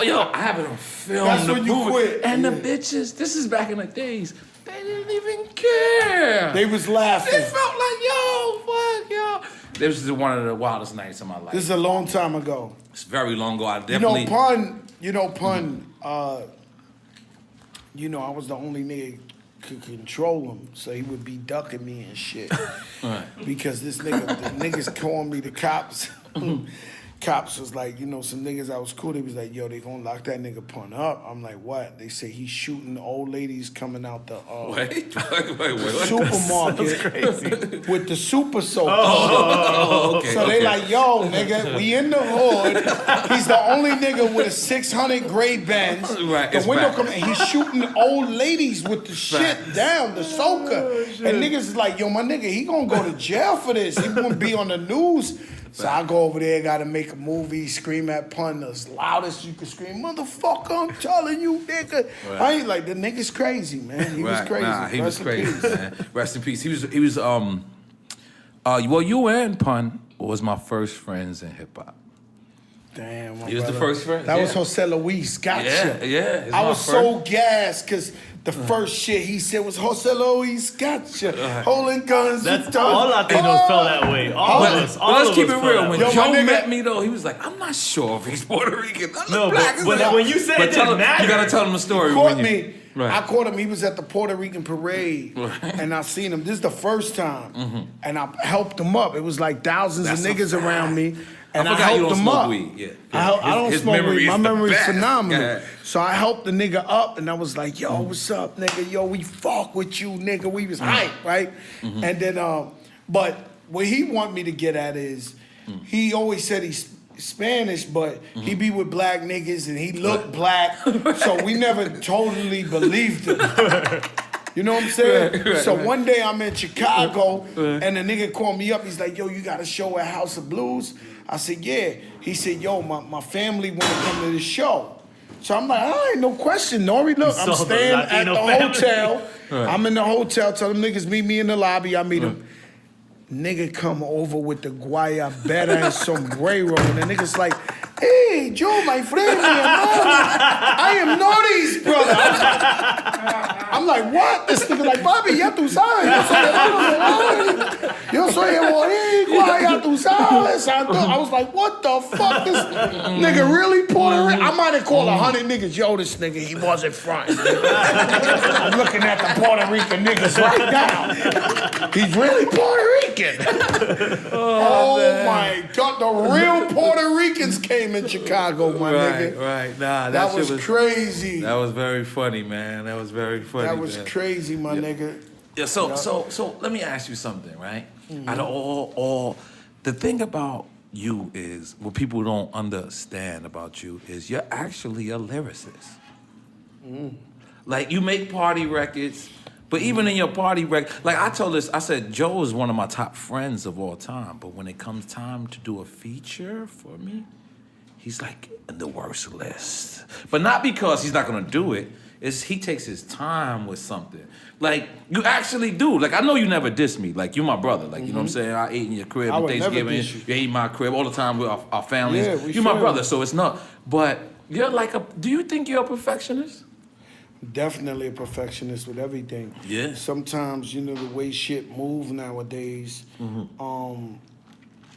A: Yo, I have it on film.
C: That's when you quit.
A: And the bitches, this is back in the days, they didn't even care.
C: They was laughing.
A: They felt like, yo, fuck, yo. This is one of the wildest nights of my life.
C: This is a long time ago.
A: It's very long ago. I definitely...
C: Pun, I was the only nigga could control him, so he would be ducking me and shit.
A: Right.
C: Because the niggas calling me the cops. Cops was like, some niggas I was cool. They was like, yo, they gonna lock that nigga Pun up. I'm like, what? They say he's shooting old ladies coming out the
A: wait,
C: supermarket with the super soap.
A: Okay.
C: So they like, yo, nigga, we in the hood. He's the only nigga with a 600 gray Benz.
A: Right,
C: the window coming, and he's shooting old ladies with the shit down, the soaker. And niggas is like, yo, my nigga, he gonna go to jail for this. He gonna be on the news. So I go over there, gotta make a movie, scream at Pun as loud as you can scream, motherfucker, I'm telling you, nigga. Right. I ain't like, the nigga's crazy, man. He was crazy.
A: Nah, he was crazy, man. Rest in peace. He was well, you and Pun was my first friends in hip hop.
C: Damn, my
A: He was
C: brother.
A: the first friend.
C: That was Jose Luis, gotcha.
A: Yeah.
C: I was so gassed, because the first shit he said was, Jose Luis, gotcha. Holding guns.
B: That's all Latinos felt that way. All of us.
A: Let's keep it real. When Joe
C: nigga,
A: met me, though, he was like, I'm not sure if he's Puerto Rican.
B: No, but when you said it didn't matter.
A: You got to tell him the story.
C: He caught me.
A: Right.
C: I caught him. He was at the Puerto Rican parade, and I seen him. This is the first time, and I helped him up. It was like thousands of niggas around me, and I helped him up.
A: Weed. Yeah.
C: I don't smoke weed. My memory is phenomenal.
A: Yeah.
C: So I helped the nigga up, and I was like, "Yo, what's up, nigga? Yo, we fuck with you, nigga. We was hype, right?" And then, but what he want me to get at is, he always said he Spanish, but he be with black niggas and he looked black, so we never totally believed him. You know what I'm saying? So one day I'm in Chicago and the nigga called me up. He's like, yo, you got a show at House of Blues? I said, yeah. He said, yo, my family want to come to the show. So I'm like, all right, no question, N.O.R.E. Look, I'm staying at the hotel. I'm in the hotel. Tell them niggas meet me in the lobby. I meet them. Nigga come over with the guayabera and sombrero. And the nigga's like, hey, Joe, my friend, mi hermano. I am N.O.R.E.'s brother. I'm like, what? This nigga like, papi, ya tú sabes. Yo soy el boricua, ya tú sabes. I was like, what the fuck? This nigga really Puerto Rican? I might have called 100 niggas, yo, this nigga, he wasn't fronting. I'm looking at the Puerto Rican niggas right now. He's really Puerto Rican. Oh my God, the real Puerto Ricans came in Chicago, my nigga.
A: Right, nah,
C: that was crazy.
A: That was very funny, man. That was very funny.
C: That was crazy, my nigga.
A: Yeah, so let me ask you something, right? Out of all the thing about you is what people don't understand about you is you're actually a lyricist. Like you make party records. But even in your party record, like I told this, I said, Joe is one of my top friends of all time. But when it comes time to do a feature for me, he's like in the worst list. But not because he's not gonna do it, it's he takes his time with something. Like, you actually do. Like, I know you never diss me. Like, you my brother. Like, you know what I'm saying? I ate in your crib on Thanksgiving. You ate in my crib all the time with our families.
C: Yeah,
A: you my brother, so it's not. But you're like do you think you're a perfectionist?
C: Definitely a perfectionist with everything.
A: Yeah.
C: Sometimes, you know, the way shit move nowadays,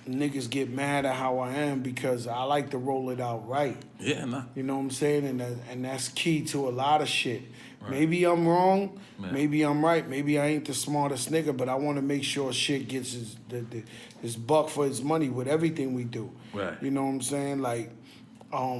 C: niggas get mad at how I am because I like to roll it out right.
A: Yeah, nah.
C: You know what I'm saying? And that's key to a lot of shit. Right. Maybe I'm wrong, maybe I'm right, maybe I ain't the smartest nigga, but I want to make sure shit gets his buck for his money with everything we do.
A: Right.
C: You know what I'm saying? Like,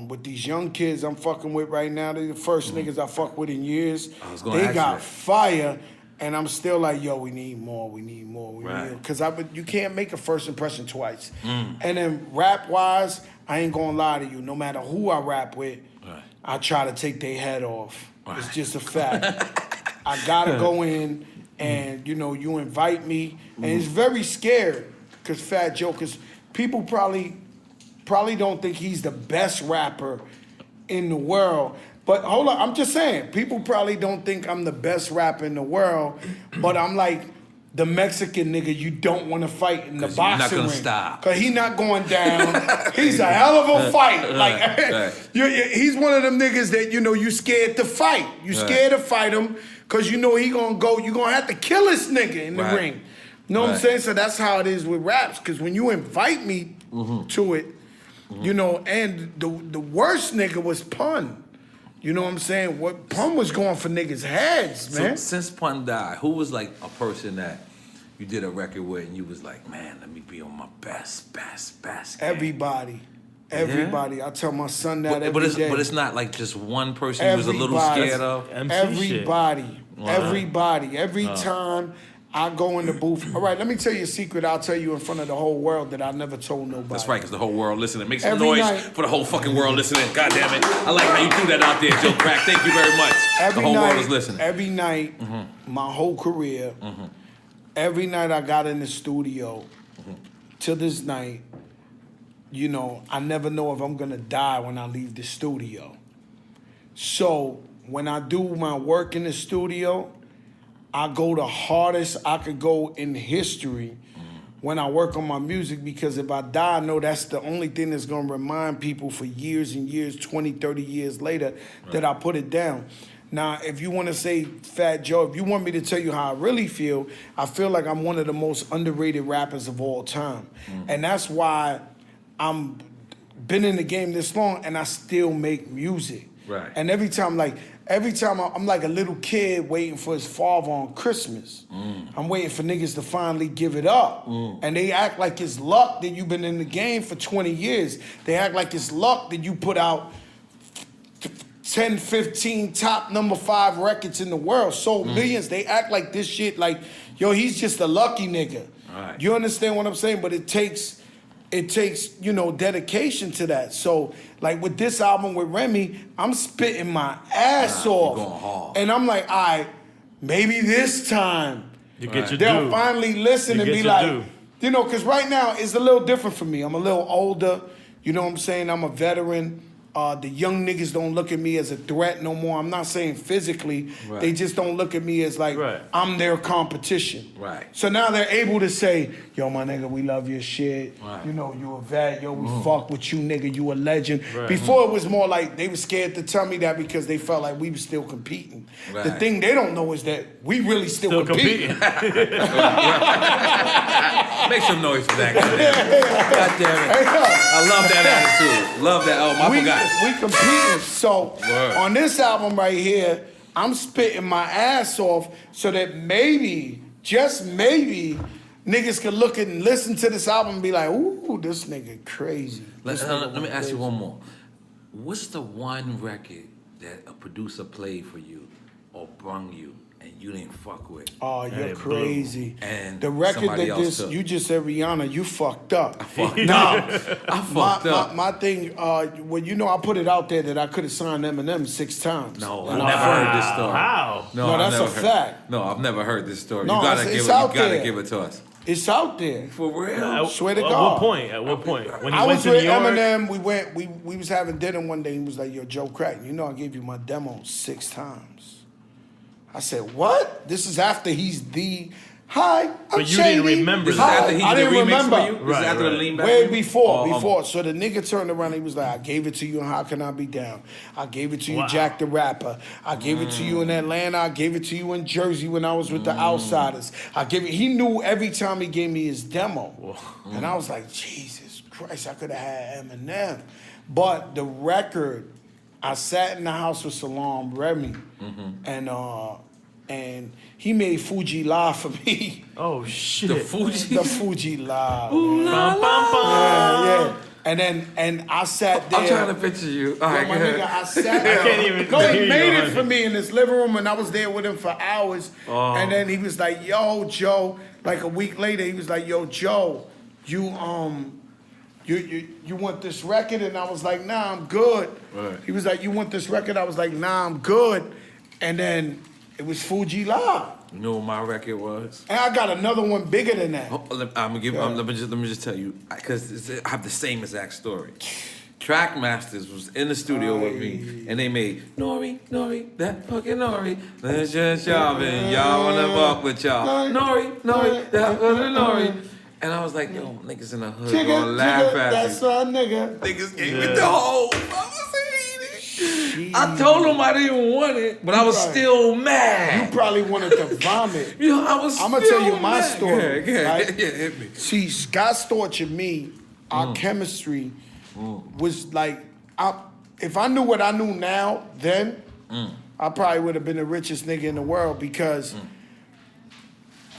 C: with these young kids I'm fucking with right now, they're the first niggas I fuck with in years. They got fire, and I'm still like, yo, we need more, we need more, we need more. Because you can't make a first impression twice. And then rap-wise, I ain't gonna lie to you, no matter who I rap with, I try to take their head off. It's just a fact. I gotta go in, and you know, you invite me, and it's very scared, because Fat Joe, because people probably don't think he's the best rapper in the world. But hold on, I'm just saying, people probably don't think I'm the best rapper in the world, but I'm like the Mexican nigga you don't want to fight in the boxing ring.
A: Stop.
C: Cause he not going down. He's a hell of a fight. He's one of them niggas that, you know, you scared to fight. You scared to fight him cause you know he gonna go, you gonna have to kill this nigga in the ring. You know what I'm saying? So that's how it is with raps. Cause when you invite me to it, you know, and the worst nigga was Pun. You know what I'm saying? What Pun was going for niggas' heads, man.
A: So since Pun died, who was like a person that you did a record with and you was like, man, let me be on my best game?
C: Everybody. I tell my son that every day.
A: But it's not like just one person you was a little scared of?
C: Everybody.
B: Wow.
C: Everybody. Every time I go in the booth. All right, let me tell you a secret I'll tell you in front of the whole world that I never told nobody.
A: That's right, because the whole world listening. Make some noise for the whole fucking world listening. God damn it. I like how you threw that out there, Joe Crack. Thank you very much. The whole world is listening.
C: Every night, my whole career, every night I got in the studio, to this night, you know, I never know if I'm going to die when I leave the studio. So when I do my work in the studio, I go the hardest I could go in history when I work on my music, because if I die, I know that's the only thing that's going to remind people for years and years, 20, 30 years later, that I put it down. Now, if you want to say, Fat Joe, if you want me to tell you how I really feel, I feel like I'm one of the most underrated rappers of all time. And that's why I'm been in the game this long and I still make music.
A: Right.
C: And every time I'm like a little kid waiting for his father on Christmas. I'm waiting for niggas to finally give it up. And they act like it's luck that you've been in the game for 20 years. They act like it's luck that you put out 10, 15 top number 5 records in the world, sold millions. They act like this shit like, yo, he's just a lucky nigga.
A: Right.
C: You understand what I'm saying? But it takes it takes, dedication to that. So, like with this album with Remy, I'm spitting my ass off.
A: Going hard.
C: And I'm like, all right, maybe this time
B: You get your
C: they'll
B: due.
C: finally listen and be like, because right now it's a little different for me. I'm a little older. You know what I'm saying? I'm a veteran. The young niggas don't look at me as a threat no more. I'm not saying physically.
A: Right.
C: They just don't look at me as like I'm their competition.
A: Right.
C: So now they're able to say, yo, my nigga, we love your shit.
A: Right.
C: You a vet. Yo, we fuck with you, nigga. You a legend. Right. Before it was more like they were scared to tell me that because they felt like we were still competing.
A: Right.
C: The thing they don't know is that we really still competing.
A: Make some noise for that. God damn it. I love that attitude. Love that. Oh, I forgot.
C: We competing. So on this album right here, I'm spitting my ass off so that maybe, just maybe, niggas can look and listen to this album and be like, ooh, this nigga crazy.
A: Let me ask you one more. What's the one record that a producer played for you or brung you and you didn't fuck with?
C: Oh, you're crazy.
A: And
C: the record
A: somebody
C: that
A: else took.
C: you just said, Rihanna, you fucked up.
A: I fucked up.
C: My thing, I put it out there that I could have signed Eminem 6 times.
A: No, I've never heard this story.
B: How?
C: No, that's a fact.
A: No, I've never heard this story.
C: No,
A: you gotta give it to us.
C: It's out there.
A: For real?
C: Swear to God.
B: At what point? When
C: I
B: you went
C: was
B: to
C: with
B: New York?
C: Eminem. We was having dinner one day. He was like, yo, Joe Crack, I gave you my demo 6 times. I said, what? This is after he's the... Hi, I'm
B: But you didn't remember
A: This is
B: that.
A: after he
C: I
A: did the
C: didn't
A: remix
C: remember.
A: for you? This is after the lean back?
C: Way before. So the nigga turned around, he was like, I gave it to you in How Can I Be Down? I gave it to you, Jack the Rapper. I gave it to you in Atlanta. I gave it to you in Jersey when I was with the Outsiders. He knew every time he gave me his demo. And I was like, Jesus Christ, I could have had Eminem. But the record, I sat in the house with Salam Remy, and he made Fuji Live for me.
B: Oh shit!
A: The Fuji.
C: The Fuji Live.
B: Bum, bum, bum.
C: Yeah. And I sat there.
A: I'm trying to picture you. All right,
C: my
A: go ahead.
C: nigga, I sat there.
B: I can't even.
C: No, he
B: hear
C: made
B: you,
C: it for me in his living room, and I was there with him for hours. And then he was like, "Yo, Joe." Like a week later, he was like, "Yo, Joe, you want this record?" And I was like, "Nah, I'm good."
A: Right.
C: He was like, "You want this record?" I was like, "Nah, I'm good." And then it was Fuji Live.
A: You know what my record was?
C: And I got another one bigger than that.
A: Let me just tell you, because I have the same exact story. Trackmasters was in the studio with me, and they made N.O.R.E, that fucking N.O.R E. Let's just y'all, man. Y'all wanna fuck with y'all. N.O.R E, that fucking N.O.R E. And I was like, yo, niggas in the hood gonna laugh at
C: that's
A: me.
C: our nigga.
A: Niggas gave me the whole. I told them I didn't want it, but I was still mad.
C: You probably wanted to vomit.
A: I was.
C: I'm gonna tell you my story. Right?
A: Yeah, hit me.
C: See, Scott Storch and me, our chemistry was like, if I knew what I knew now, then I probably would have been the richest nigga in the world because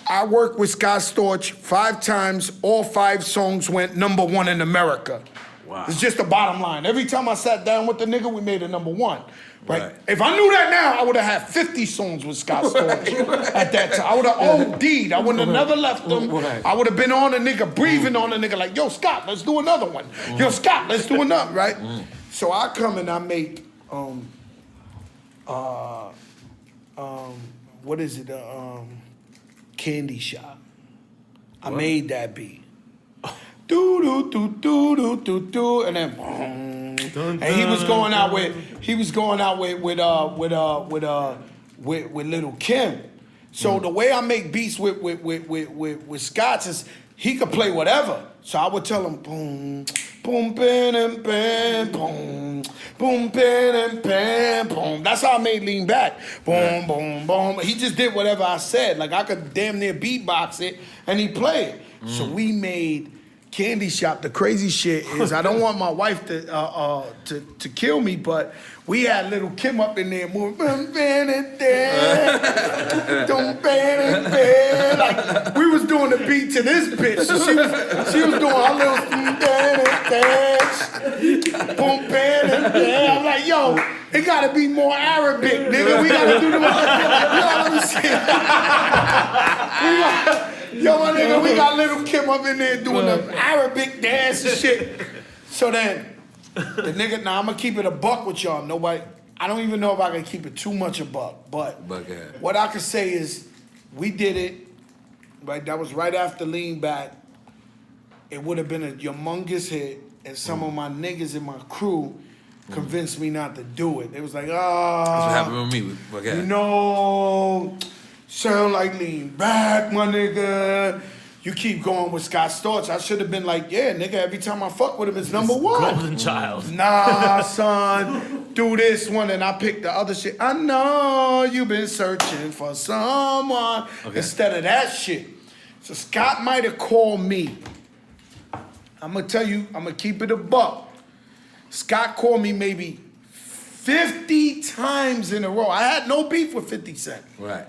C: I worked with Scott Storch 5 times. All 5 songs went #1 in America.
A: Wow.
C: It's just the bottom line. Every time I sat down with the nigga, we made a #1. Right? If I knew that now, I would have had 50 songs with Scott Storch at that time. I would have OD'd. I wouldn't have never left them. I would have been on a nigga, breathing on a nigga like, yo, Scott, let's do another one. Yo, Scott, let's do another, right? So I come and I make, what is it? Candy Shop. I made that beat. Do do do do do do do, and then, and he was going out with Little Kim. So the way I make beats with Scotch is he could play whatever. So I would tell him boom, boom, bam, bam, boom, boom, bam, bam, boom. That's how I made Lean Back. Boom, boom, boom. He just did whatever I said. Like I could damn near beatbox it, and he played. So we made Candy Shop. The crazy shit is I don't want my wife to kill me, but we had Little Kim up in there moving. Like we was doing the beat to this bitch. So she was doing her little I'm like, yo, it gotta be more Arabic, nigga. We gotta do the Yo, my nigga, we got little Kim up in there doing the Arabic dance and shit. So then, the nigga, now I'm gonna keep it a buck with y'all. Nobody, I don't even know if I can keep it too much a buck, but what I can say is, we did it, right? That was right after Lean Back. It would have been a humongous hit, and some of my niggas in my crew convinced me not to do it. They was like,
A: That's what happened with me.
C: you know, sound like Lean Back, my nigga. You keep going with Scott Storch. I should have been like, yeah, nigga, every time I fuck with him, it's number one.
B: Golden child.
C: Nah, son, do this one. And I picked the other shit. I know you've been searching for someone. Instead of that shit. So Scott might have called me. I'm going to tell you, I'm going to keep it a buck. Scott called me maybe 50 times in a row. I had no beef with 50 Cent.
A: Right.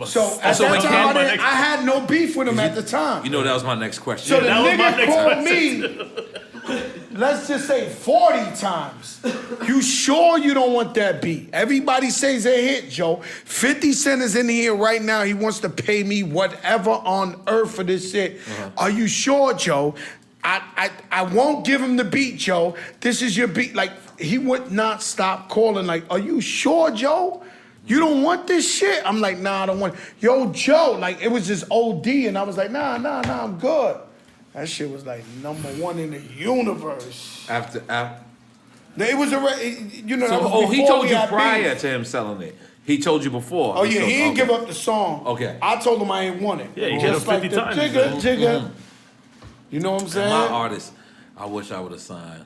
C: So at that time, I had no beef with him at the time.
A: You know that was my next question.
C: So the nigga called me, let's just say 40 times. You sure you don't want that beat? Everybody says a hit, Joe. 50 Cent is in here right now. He wants to pay me whatever on earth for this shit. Are you sure, Joe? I won't give him the beat, Joe. This is your beat. Like, he would not stop calling. Like, are you sure, Joe? You don't want this shit? I'm like, nah, I don't want it. Yo, Joe, like, it was just OD, and I was like, nah, I'm good. That shit was like number one in the universe.
A: After
C: it was you know.
A: So, he told you prior to him selling it. He told you before.
C: Oh yeah, he didn't give up the song.
A: Okay.
C: I told him I ain't want it.
B: Yeah, he hit him 50 times.
C: Jigga. You know what I'm saying?
A: My artist, I wish I would have signed.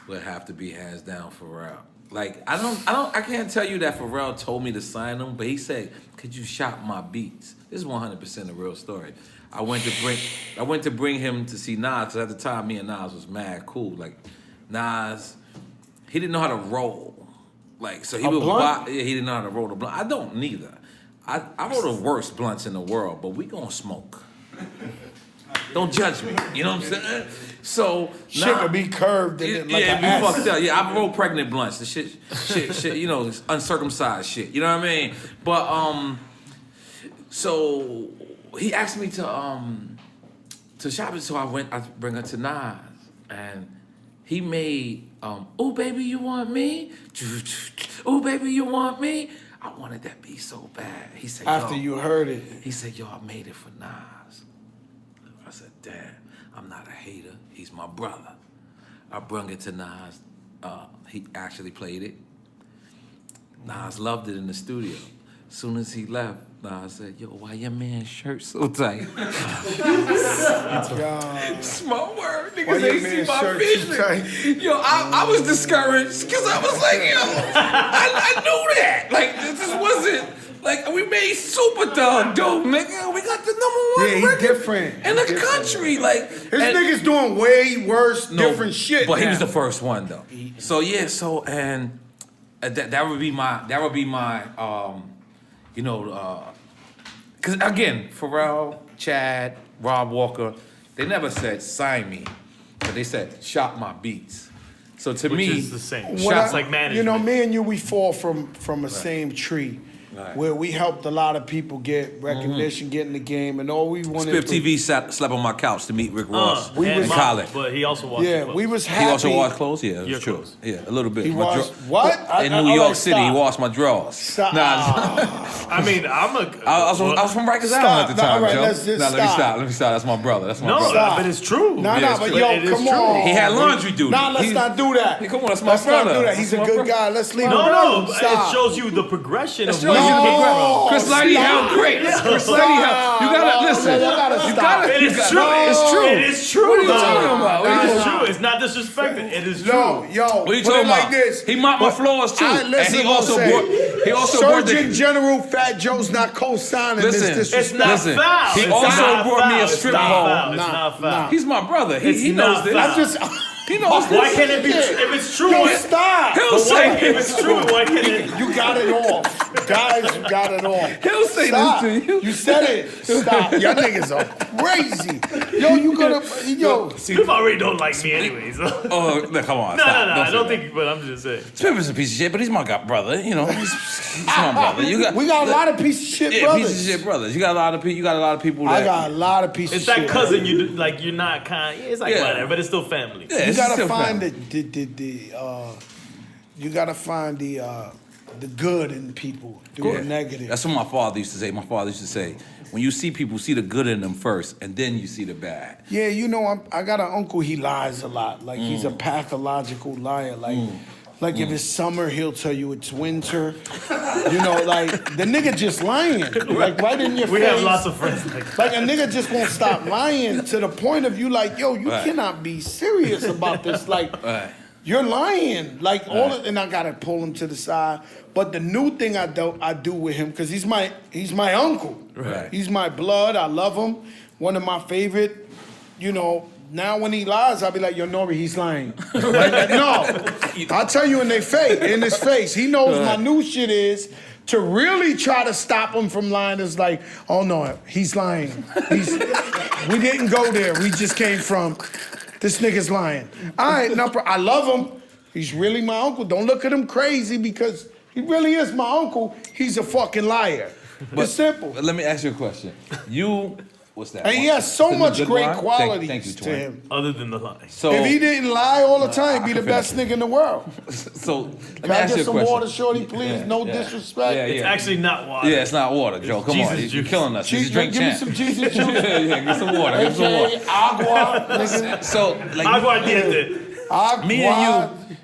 A: Would have to be hands down Pharrell. Like, I can't tell you that Pharrell told me to sign him, but he said, could you shop my beats? This is 100% a real story. I went to bring him to see Nas, because at the time, me and Nas was mad cool. Like, Nas, he didn't know how to roll. Like, so he would buy, he didn't know how to roll the blunt. I don't neither. I roll the worst blunts in the world, but we gonna smoke. Don't judge me. You know what I'm saying? So
C: shit could be curved and it like
A: be fucked up. Yeah, I roll pregnant blunts. The shit, you know, uncircumcised shit. You know what I mean? But so he asked me to shop it, so I bring her to Nas, and he made "Oh Baby You Want Me," "Oh Baby You Want Me." I wanted that beat so bad. He said,
C: after you heard it,
A: he said, "Yo, I made it for Nas." I said, "Damn, I'm not a hater. He's my brother." I brung it to Nas. He actually played it. Nas loved it in the studio. As soon as he left, Nas said, "Yo, why your man's shirt so tight?" Small word. Niggas ain't see my vision. Yo, I was discouraged because I was like, yo, I knew that. Like, this wasn't... Like, we made Super Thug, dude, nigga. We got the #1 record
C: different.
A: in the country. Like,
C: this nigga's doing way worse, different shit.
A: But he was the first one, though. So yeah, and that would be my you know, because again, Pharrell, Chad, Rob Walker, they never said sign me, but they said shop my beats. So to me,
B: which is the same. Shots like management.
C: You know, me and you, we fall from the same tree.
A: Right.
C: Where we helped a lot of people get recognition, get in the game, and all we wanted.
A: Spiff TV slept on my couch to meet Rick Ross in
B: Mom,
A: college.
B: But he also watched clothes.
C: we was happy.
A: He also washed clothes? Yeah,
B: Your
A: it's true.
B: clothes.
A: Yeah, a little bit.
C: He washed what?
A: In New York City, he washed my drawers.
C: Stop.
B: I mean,
A: I was from Rikers Island at the time,
C: right,
A: Joe.
C: let's just
A: Let me stop. That's my brother. That's my brother.
B: But it's true.
C: But yo, come on.
A: He had laundry duty.
C: Let's not do that.
A: Come on, that's my brother.
C: Let's not do that. He's a good guy. Let's leave him
B: No,
C: alone.
B: it shows you the progression of where
A: shows
B: you
A: you
B: came from.
A: Chris Lighty held great. Chris Lighty held. You gotta listen.
C: You gotta
B: It is true.
A: It's true.
B: It is true.
A: What are you talking about?
B: It's true. It's not disrespecting. It is true.
C: Yo,
A: What are you talking about?
C: like this.
A: He mopped my floors too, and he also brought
C: Surgeon General Fat Joe's not co-signing this disrespect.
B: It's not foul.
A: He also brought me a strip pole.
B: It's not foul.
A: He's my brother. He knows this. He knows this.
B: Why can't it be? If it's true,
C: Don't stop.
A: He'll say
B: if it's true, why can't it?
C: You got it off. Guys got it all.
A: He'll say
C: Stop.
A: this to you.
C: You said it. Stop. Y'all niggas are crazy. Yo, you gonna yo.
B: Smith already don't like me anyway, so.
A: Oh, no, come on.
B: No,
A: stop.
B: I don't
A: say
B: think, but I'm just saying.
A: Smith is a piece of shit, but he's my brother. You know, he's my brother.
C: We got a lot of piece of shit brothers.
A: Piece of shit brothers. You got a lot of people. That,
C: I got a lot of pieces
B: it's
C: of shit.
B: It's that cousin you do, like. You're not kind. It's like whatever, but it's still family.
A: Yeah,
C: you gotta
A: still
C: find
A: family.
C: you gotta find the good in people through the negative.
A: That's what my father used to say. My father used to say, when you see people, see the good in them first, and then you see the bad.
C: Yeah, you know, I got an uncle. He lies a lot. Like he's a pathological liar. Like if it's summer, he'll tell you it's winter. You know, like the nigga just lying. Like right in your face.
B: We have lots of friends
C: like a nigga just won't stop lying to the point of you like, yo, you cannot be serious about this. Like you're lying. Like and I gotta pull him to the side. But the new thing I do with him, because he's my uncle.
A: Right.
C: He's my blood. I love him. One of my favorite, you know. Now when he lies, I'll be like, yo, N.O.R.E, he's lying. Like, no. I'll tell you in his face. He knows my new shit is to really try to stop him from lying is like, oh no, he's lying. We didn't go there. We just came from, this nigga's lying. All right, no, I love him. He's really my uncle. Don't look at him crazy because he really is my uncle. He's a fucking liar. It's simple.
A: Let me ask you a question. What's that?
C: And he has so much great
A: line?
C: qualities
A: Thank you,
C: to
A: Twin.
C: him.
B: other than the lie.
A: So
C: If he didn't lie all the time, he'd be the best nigga in the world.
A: So let
C: Can
A: me
C: I
A: ask you
C: get
A: a
C: some
A: question.
C: water, shorty, please? No disrespect.
A: Yeah,
B: It's actually not water.
A: Yeah, it's not water, Joe. Come on,
B: Jesus
A: you're
B: juice.
A: killing us. This is drink
C: Give me
A: champ.
C: some Jesus juice.
A: yeah, get some water. Get some water.
C: AKA agua, nigga.
A: So like
C: Agua.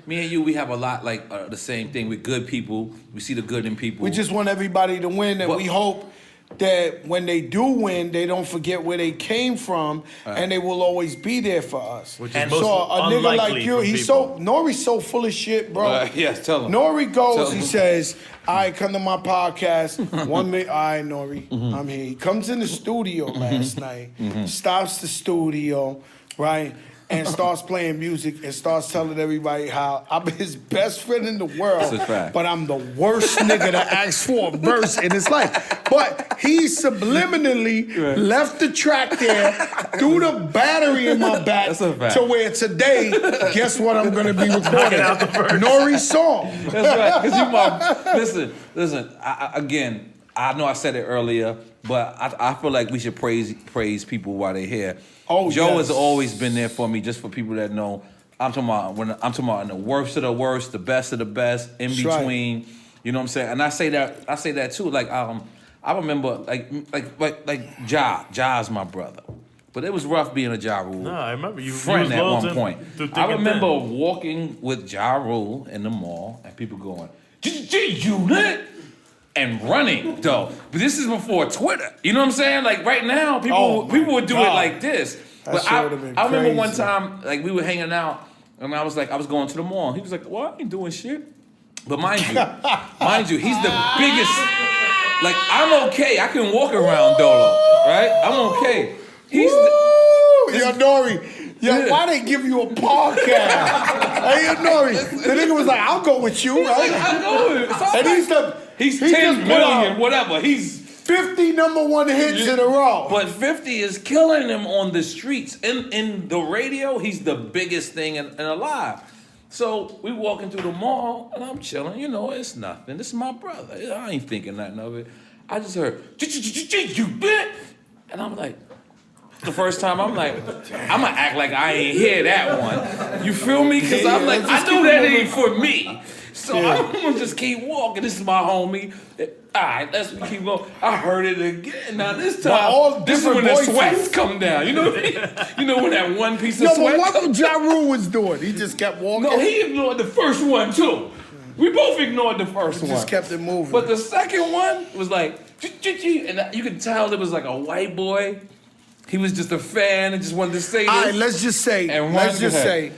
A: me and you, we have a lot like the same thing. We're good people. We see the good in people.
C: We just want everybody to win, and we hope that when they do win, they don't forget where they came from, and they will always be there for us.
B: Which is
C: and
B: most
C: so a nigga like
B: unlikely
C: you,
B: for
C: he's
B: people.
C: N.O.R.E's so full of shit, bro.
A: Yes, tell him.
C: N.O.R.E goes,
A: Tell
C: he
A: him.
C: says, all right, come to my podcast. 1 minute, all right, N.O.R.E, I'm here. He comes in the studio last night, stops the studio, right? And starts playing music and starts telling everybody how I'm his best friend in the world,
A: That's a fact.
C: but I'm the worst nigga to ask for a verse in his life. But he subliminally left the track there, threw the battery in my back
A: That's a fact.
C: to where today, guess what I'm gonna be recording? N.O.R.E song.
A: That's right. Because you my listen. I know I said it earlier, but I feel like we should praise people while they're here.
C: Oh,
A: Joe
C: yes.
A: has always been there for me. Just for people that know, I'm talking about in the worst of the worst, the best of the best, in
C: That's
A: between. Right. You know what I'm saying? And I say that too. Like I remember like Ja's my brother. But it was rough being a Ja Rule
B: No, I remember you
A: friend
B: was
A: at
B: loyal
A: one
B: to him
A: point.
B: through thick
A: I
B: and
A: remember
B: thin.
A: walking with Ja Rule in the mall and people going, G-Unit, and running though. But this is before Twitter. You know what I'm saying? Like right now, people would do it like this.
C: That
A: But
C: shit would've been
A: I remember one
C: crazy.
A: time, like we were hanging out, and I was going to the mall. He was like, "Well, I ain't doing shit." But mind you, he's the biggest. Like I'm okay. I can walk around Dolo, right? I'm okay. He's
C: Yo, N.O.R.E. Yo, why they give you a podcast? Hey, yo, N.O.R.E. The nigga was like, I'll go with you, right?
A: I know it.
C: And
A: He's
C: he
A: 10
C: just
A: billion,
C: put
A: whatever. He's
C: 50 number one hits in a row.
A: But 50 is killing him on the streets. In the radio, he's the biggest thing in alive. So we walking through the mall, and I'm chilling. You know, it's nothing. This is my brother. I ain't thinking nothing of it. I just heard, you bit. And I'm like, the first time, I'm like, I'm going to act like I ain't hear that one. You feel me? Because I'm like, I know that ain't for me. So I'm going to just keep walking. This is my homie. All right, let's keep going. I heard it again. Now this time, this is when the sweats come down. You know when that one piece of sweat.
C: But what Ja Rule was doing? He just kept walking.
A: No, he ignored the first one too. We both ignored the first one.
C: Just kept it moving.
A: But the second one was like, and you could tell it was like a white boy. He was just a fan and just wanted to say this.
C: All right, let's just say,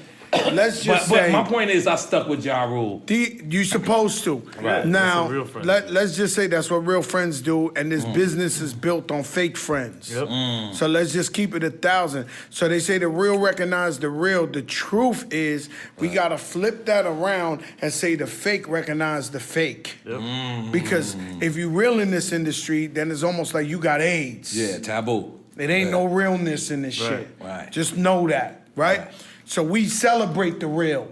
C: let's just
A: but
C: say.
A: my point is, I stuck with Ja Rule.
C: You supposed to.
B: Right.
C: Now,
B: That's what real friends
C: let's just say that's what real friends do, and this business is built on fake friends.
B: Yep.
C: So let's just keep it 1,000. So they say the real recognize the real. The truth is we gotta flip that around and say the fake recognize the fake.
B: Yep.
C: Because if you real in this industry, then it's almost like you got AIDS.
A: Yeah, taboo.
C: It ain't no realness in this shit.
A: Right.
C: Just know that, right? So we celebrate the real,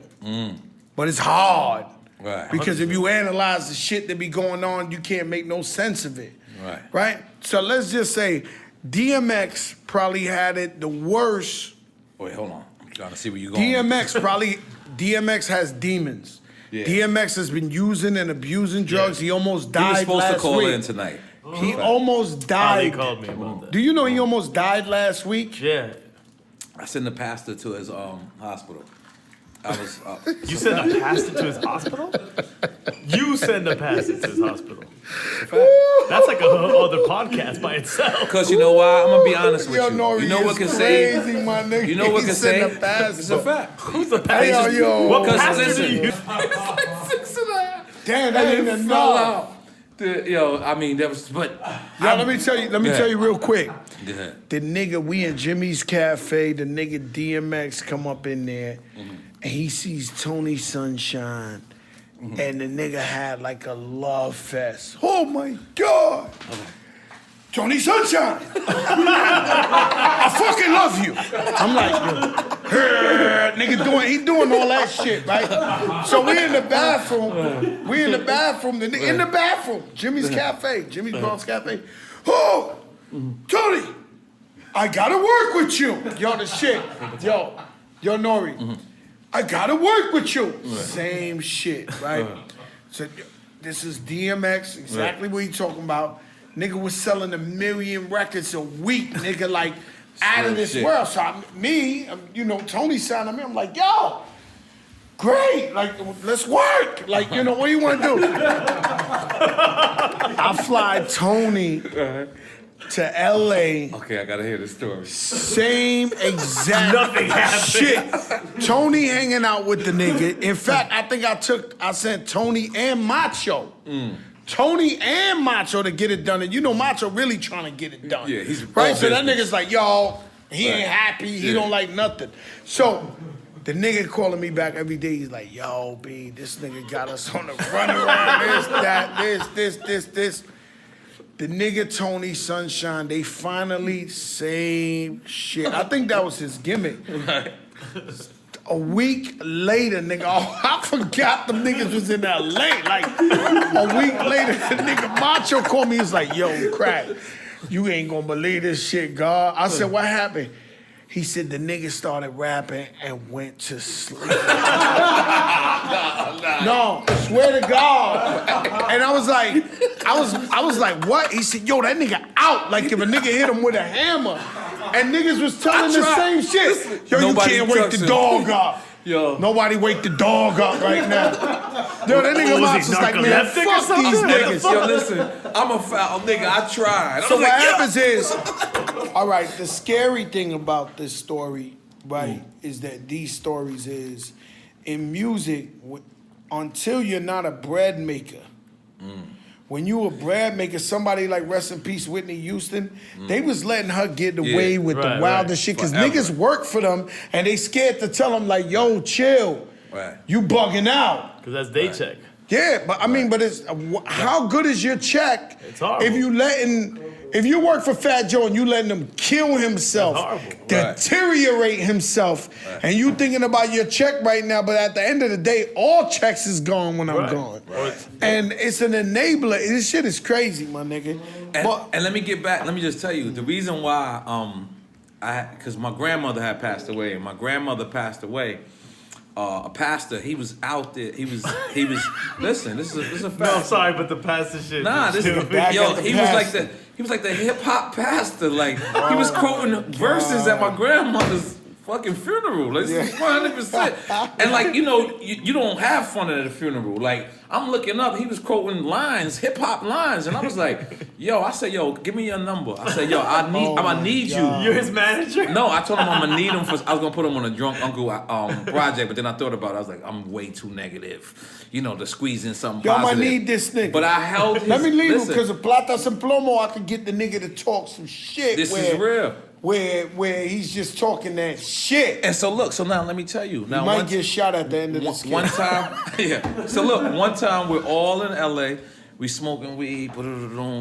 C: but it's hard.
A: Right.
C: Because if you analyze the shit that be going on, you can't make no sense of it.
A: Right.
C: Right? So let's just say DMX probably had it the worst.
A: Wait, hold on. I'm trying to see where you're going.
C: DMX has demons.
A: Yeah.
C: DMX has been using and abusing drugs. He almost died
A: He was supposed
C: last
A: to call
C: week.
A: in tonight.
C: He almost
B: They
C: died.
B: called me about that.
C: Do you know he almost died last week?
B: Yeah.
A: I sent the pastor to his hospital. I was.
B: You send a pastor to his hospital? You send a pastor to his hospital. That's like a whole other podcast by itself.
A: Because you know why? I'm gonna be honest with you.
C: N.O.R.E.
A: You know what
C: is
A: can say?
C: crazy, my nigga.
A: You know what
C: He
A: can
C: sent
A: say?
C: a pastor.
A: It's a fact.
B: Who's the
C: Hey,
B: pastor?
C: yo.
B: What
A: Because
B: pastor do you
A: listen,
C: Damn, that ain't enough.
A: I mean, that was, but.
C: Yo, let me tell you real quick.
A: Go ahead.
C: The nigga, we in Jimmy's Cafe, the nigga DMX come up in there, and he sees Tony Sunshine, and the nigga had like a love fest. Oh my God! Tony Sunshine! I fucking love you! I'm like, nigga he doing all that shit, right? So we in the bathroom, in the bathroom, Jimmy's Cafe, Jimmy's Bronx Cafe. Oh, Tony, I gotta work with you. Yo, the shit. Yo, N.O.R.E. I gotta work with you. Same shit, right? So this is DMX, exactly what he talking about. Nigga was selling 1 million records a week, nigga, like out of this world. So Tony signed me. I'm like, yo, great, like let's work. Like, what do you want to do? I fly Tony to LA.
A: Okay, I gotta hear this story.
C: Same exact
B: Nothing happened.
C: shit. Tony hanging out with the nigga. In fact, I think I sent Tony and Macho. Tony and Macho to get it done. And Macho really trying to get it done.
A: Yeah, he's
C: right.
A: all
C: So that
A: business.
C: nigga's like, yo, he ain't happy. He don't like nothing. So the nigga calling me back every day. He's like, yo, B, this nigga got us on the run around. This. The nigga Tony Sunshine, they finally same shit. I think that was his gimmick. A week later, nigga, I forgot them niggas was in LA. Like, a week later, the nigga Macho called me. He's like, yo, crack, you ain't gonna believe this shit, God. I said, what happened? He said the nigga started rapping and went to sleep. No, swear to God. And I was like, what? He said, yo, that nigga out. Like if a nigga hit him with a hammer. And niggas was telling the same shit. Yo,
A: Nobody
C: you can't wake
A: trucks
C: the
A: him.
C: dog up.
A: Yo.
C: Nobody wake the dog up right now. Yo, that nigga
B: Was he
C: Mops was like, man,
B: narcoleptic or
C: fuck these
B: something?
C: niggas.
A: Yo, listen, I'm a foul nigga. I tried.
C: So what happens is, all right, the scary thing about this story, right, is that these stories is, in music, until you're not a bread maker, when you a bread maker, somebody like rest in peace Whitney Houston, they was letting her get away with the wildest shit because niggas work for them and they scared to tell them like, yo, chill, you bugging out.
B: Because that's day check.
C: Yeah, but I mean, but it's how good is your check
B: It's horrible.
C: if you work for Fat Joe and you letting him kill himself, deteriorate himself, and you thinking about your check right now, but at the end of the day, all checks is gone when I'm gone. And it's an enabler. This shit is crazy, my nigga.
A: And let me get back. Let me just tell you the reason why. Because my grandmother had passed away, and my grandmother passed away. A pastor, he was out there. He was. Listen, this is a fact.
B: No, I'm sorry, but the pastor shit.
A: Nah, this is he was like the hip hop pastor. Like he was quoting verses at my grandmother's fucking funeral. Like, this is 100%. And like, you know, you don't have fun at a funeral. Like, I'm looking up, he was quoting lines, hip hop lines, and I was like, yo, give me your number. I said, yo, I'm gonna need you.
B: You're his manager?
A: No, I told him I'm gonna need him I was gonna put him on a Drunk Uncle project, but then I thought about it, I was like, I'm way too negative, you know, to squeeze in something
C: Yo,
A: positive.
C: I need this nigga.
A: But I held his,
C: let me leave him,
A: listen,
C: because of Plata Sin Plomo, I could get the nigga to talk some shit.
A: This is real.
C: Where he's just talking that shit.
A: And so look, so now let me tell you. Now
C: you might get shot at the end of this.
A: One time, yeah. So look, one time we're all in LA, we smoking weed,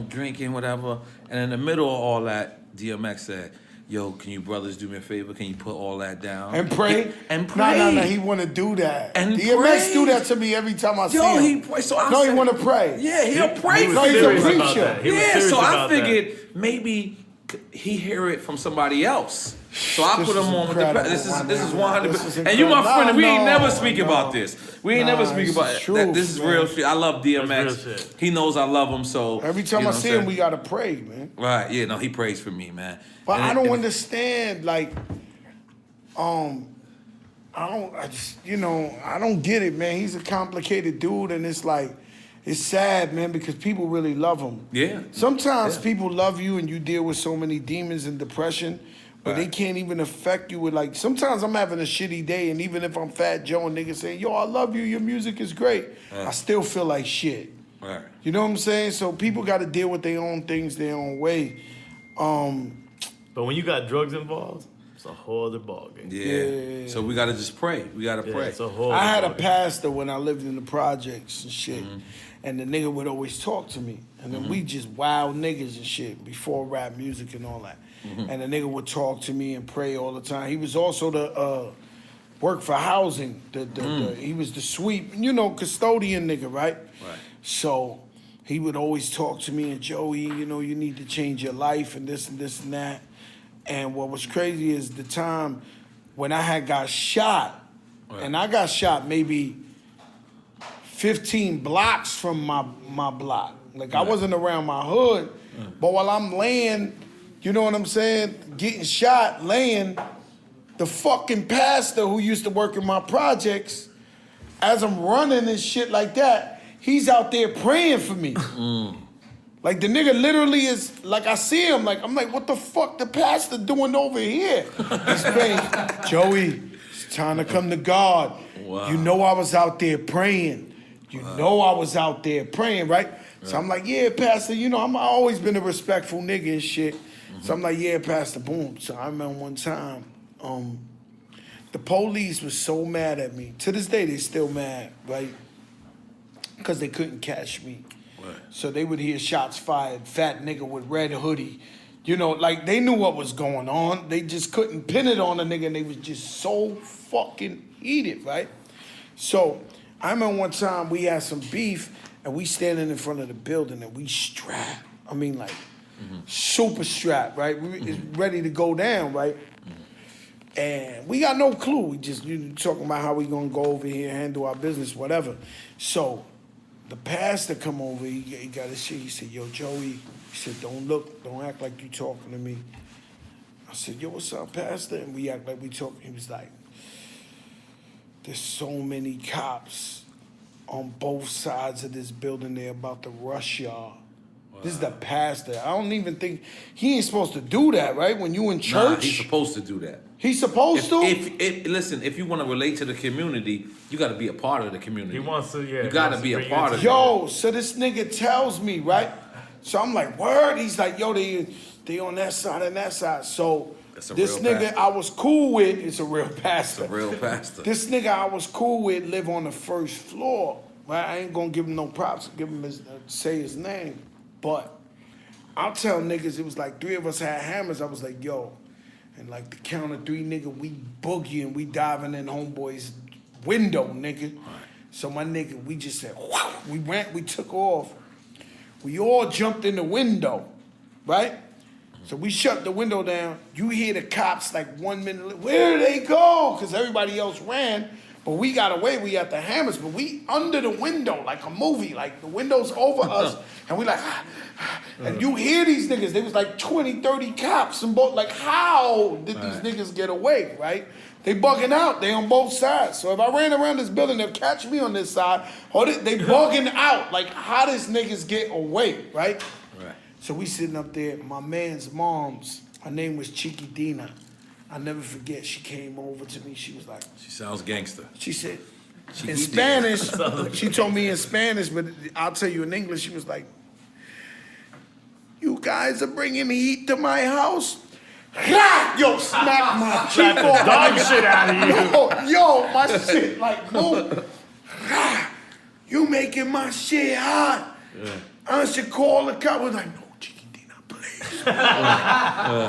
A: drinking, whatever, and in the middle of all that, DMX said, yo, can you brothers do me a favor? Can you put all that down?
C: And pray?
A: And pray.
C: No, he want to do that.
A: And
C: DMX
A: pray.
C: do that to me every time I see
A: Yo,
C: him.
A: he pray. So I
C: no,
A: said,
C: he want to pray.
A: Yeah, he'll pray
C: No,
A: for
C: he's
A: you.
C: a preacher.
A: Yeah, so I figured maybe he hear it from somebody else. So I put him on with the this is 100%. And you my friend, we ain't never speak about this. We ain't never speak about it. This is real shit. I love DMX. He knows I love him, so
C: every time I see him, we gotta pray, man.
A: Right, yeah, no, he prays for me, man.
C: But I don't understand, like, I don't get it, man. He's a complicated dude, and it's like, it's sad, man, because people really love him.
A: Yeah.
C: Sometimes people love you and you deal with so many demons and depression, but they can't even affect you with, like, sometimes I'm having a shitty day, and even if I'm Fat Joe and niggas saying, yo, I love you, your music is great, I still feel like shit.
A: Right.
C: You know what I'm saying? So people got to deal with their own things their own way.
B: But when you got drugs involved, it's a whole other ballgame.
A: Yeah. So we got to just pray. We got to pray.
B: It's a whole
C: I had a
B: ballgame.
C: pastor when I lived in the projects and shit, and the nigga would always talk to me, and then we just wild niggas and shit before rap music and all that, and the nigga would talk to me and pray all the time. He was also the work for housing. He was the sweep, custodian nigga, right?
A: Right.
C: So he would always talk to me and Joey, you need to change your life and this and this and that. And what was crazy is the time when I had got shot, and I got shot maybe 15 blocks from my block. Like, I wasn't around my hood, but while I'm laying, you know what I'm saying, getting shot, laying, the fucking pastor who used to work in my projects, as I'm running and shit like that, he's out there praying for me. Like, the nigga literally is, like, I see him, like, I'm like, what the fuck the pastor doing over here? He's praying, Joey, it's time to come to God.
A: Wow.
C: You know I was out there praying. You know I was out there praying, right? So I'm like, yeah, pastor, I've always been a respectful nigga and shit. So I'm like, yeah, pastor, boom. So I remember one time, the police was so mad at me. To this day, they still mad, right? Because they couldn't catch me. So they would hear shots fired, fat nigga with red hoodie. Like, they knew what was going on. They just couldn't pin it on a nigga, and they was just so fucking heated, right? So I remember one time we had some beef, and we standing in front of the building, and we strapped. I mean, like, super strapped, right? We is ready to go down, right? And we got no clue. We just talking about how we gonna go over here, handle our business, whatever. So the pastor come over, he got his shit. He said, yo, Joey, he said, don't act like you talking to me. I said, yo, what's up, pastor? And we act like we talking. He was like, there's so many cops on both sides of this building. They're about to rush y'all. Wow. This is the pastor. I don't even think, he ain't supposed to do that, right? When you in church?
A: Nah, he's supposed to do that.
C: He's supposed to?
A: Listen, if you want to relate to the community, you got to be a part of the community.
B: He wants to,
A: You got to be a part of it.
C: Yo, so this nigga tells me, right? So I'm like, word? He's like, yo, they on that side and that side. So this nigga
A: pastor.
C: I was cool with, it's a real pastor.
A: It's a real pastor.
C: This nigga I was cool with live on the first floor. Right? I ain't gonna give him no props, give him say his name. But I'll tell niggas, it was like 3 of us had hammers. I was like, yo, and like the count of 3, nigga, we boogieing, we diving in homeboy's window, nigga. Right. So my nigga, we just said, wow, we took off. We all jumped in the window, right? So we shut the window down. You hear the cops like 1 minute, where did they go? Because everybody else ran. But we got away. We at the Hammers, but we under the window like a movie. Like the window's over us, and we like, and you hear these niggas. There was like 20, 30 cops and both. Like, how did these niggas get away? Right? They bugging out. They on both sides. So if I ran around this building, they'll catch me on this side. Or they bugging out. Like, how does niggas get away? Right?
A: Right.
C: So we sitting up there. My man's mom's. Her name was Chiquitina. I'll never forget. She came over to me. She was like,
A: She sounds gangster.
C: she said,
A: Chiquitina.
C: in Spanish, she told me in Spanish, but I'll tell you in English, she was like, you guys are bringing heat to my house? Yo, smack my cheek off.
B: Dog shit out of you.
C: Yo, my shit, like, boom. You making my shit hot. I should call the cop. I was like, no, Chiquitina, please.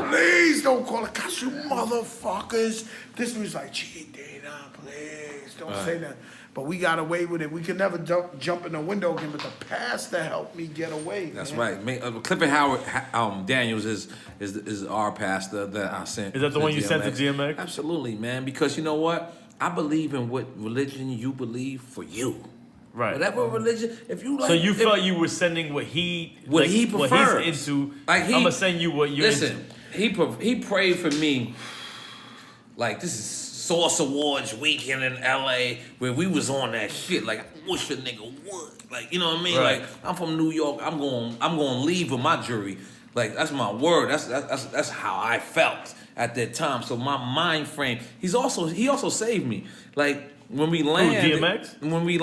C: Please don't call the cops, you motherfuckers. This was like, Chiquitina, please, don't say that. But we got away with it. We could never jump in the window again, but the pastor helped me get away.
A: That's
C: man.
A: right. Clifford Howard Daniels is our pastor that I sent.
B: Is that the one you sent to DMX?
A: Absolutely, man. Because you know what? I believe in what religion you believe for you.
B: Right.
A: Whatever religion, if you like.
B: So you felt you were sending what he
A: prefers.
B: What he's into.
A: Like
B: I'm gonna send you what you're
A: listen,
B: into.
A: he prayed for me. Like this is Source Awards weekend in LA where we was on that shit. Like I wish a nigga would. Like you know what I mean?
B: Right.
A: Like I'm from New York. I'm going to leave with my jury. Like that's my word. That's how I felt at that time. So my mind frame. He also saved me. Like when we landed.
B: DMX?
A: When we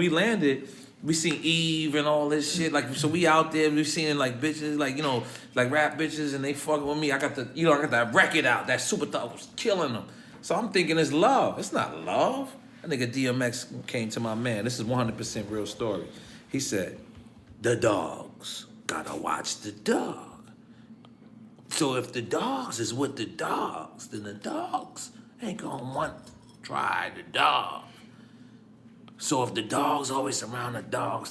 A: landed. We seen Eve and all this shit. Like, so we out there, we seen like bitches, like, you know, like rap bitches, and they fucking with me. I got that record out. That Super Thug was killing them. So I'm thinking it's love. It's not love. That nigga DMX came to my man. This is 100% real story. He said, the dogs gotta watch the dog. So if the dogs is with the dogs, then the dogs ain't gonna want to try the dog. So if the dog's always around the dogs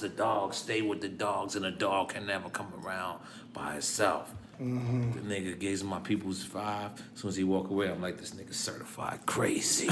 A: stay with the dogs, and the dog can never come around by itself. Mm-hmm. The nigga gives my people's 5. As soon as he walk away, I'm like, this nigga certified crazy.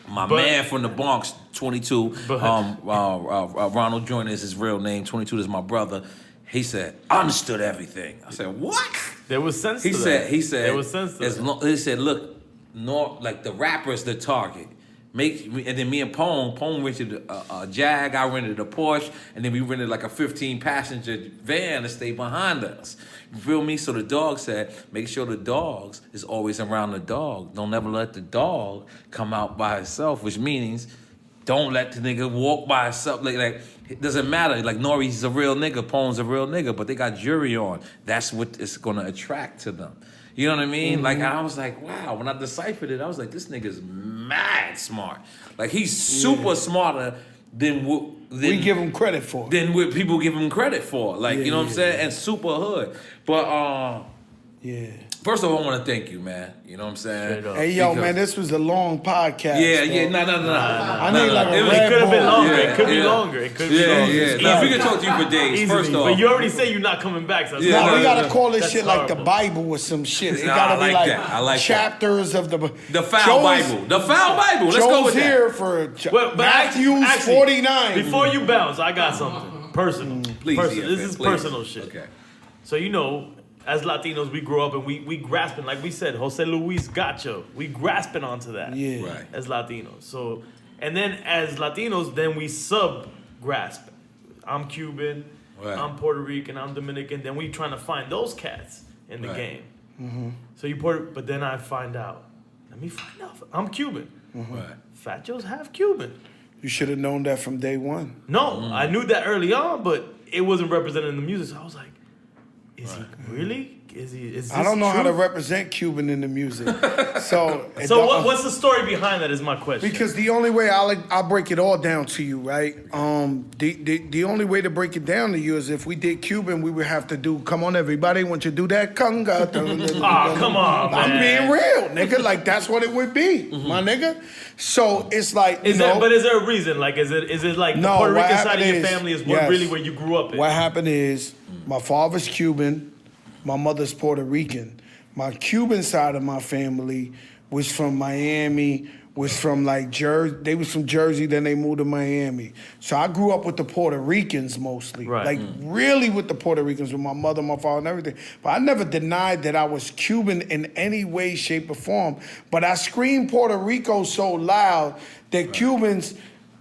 A: My man from the Bronx, 22, Ronald Joyner is his real name. 22 is my brother. He said, I understood everything. I said, what?
B: There was sense to that.
A: He said,
B: there was sense to that.
A: He said, look, like the rapper's the target. And then me and Pone rented a Jag, I rented a Porsche, and then we rented like a 15-passenger van to stay behind us. You feel me? So the dog said, make sure the dogs is always around the dog. Don't ever let the dog come out by itself, which means don't let the nigga walk by itself. Like it doesn't matter. Like N.O.R.E's a real nigga, Pone's a real nigga, but they got jury on. That's what it's gonna attract to them. You know what I mean? Mm-hmm. Like, I was like, wow. When I deciphered it, I was like, this nigga's mad smart. Like, he's super smarter than we
C: give him credit for.
A: Than what people give him credit for. Like, you know what I'm saying? And super hood. But, first of all, I want to thank you, man. You know what I'm saying?
C: Hey, yo, man, this was a long podcast.
A: Yeah, no.
C: I need like a Red
B: It could have been
C: Bull.
B: longer. It could be longer. It could be longer.
A: Yeah. We can talk to you for days.
B: Easily.
A: First off.
B: But you already say you're not coming back. So
C: We gotta call this shit like the Bible or some shit. It gotta be like
A: I like
C: chapters of the
A: foul Bible. The foul Bible. Let's go with
C: here
A: that.
C: for Matthew 49.
B: Before you bounce, I got something personal.
A: Please,
B: this is personal shit.
A: Okay.
B: So you know, as Latinos, we grow up and we grasping, like we said, Jose Luis Gacho. We grasping onto that.
C: Yeah.
A: Right.
B: As Latinos. So, and then as Latinos, then we grasp. I'm Cuban. Right. I'm Puerto Rican. I'm Dominican. Then we trying to find those cats in the game. Mm-hmm. So but then I find out. Let me find out. I'm Cuban.
A: Mm-hmm. Right.
B: Fat Joe's half Cuban.
C: You should have known that from day one.
B: No, I knew that early on, but it wasn't represented in the music. So I was like, is he really? Is this
C: I don't know
B: true?
C: how to represent Cuban in the music. So
B: what's the story behind that is my question.
C: Because the only way I'll break it all down to you, right? The only way to break it down to you is if we did Cuban, we would have to do, come on everybody, want you to do that conga.
B: Come on, man.
C: I'm being real, nigga. Like that's what it would be, my nigga. So it's like,
B: but is there a reason? Like, is it like the Puerto Rican side of your family is really where you grew up in?
C: What happened is my father's Cuban. My mother's Puerto Rican. My Cuban side of my family was from Miami, was from like Jersey. They was from Jersey, then they moved to Miami. So I grew up with the Puerto Ricans mostly.
B: Right.
C: Like really with the Puerto Ricans, with my mother, my father, and everything. But I never denied that I was Cuban in any way, shape, or form. But I screamed Puerto Rico so loud that Cubans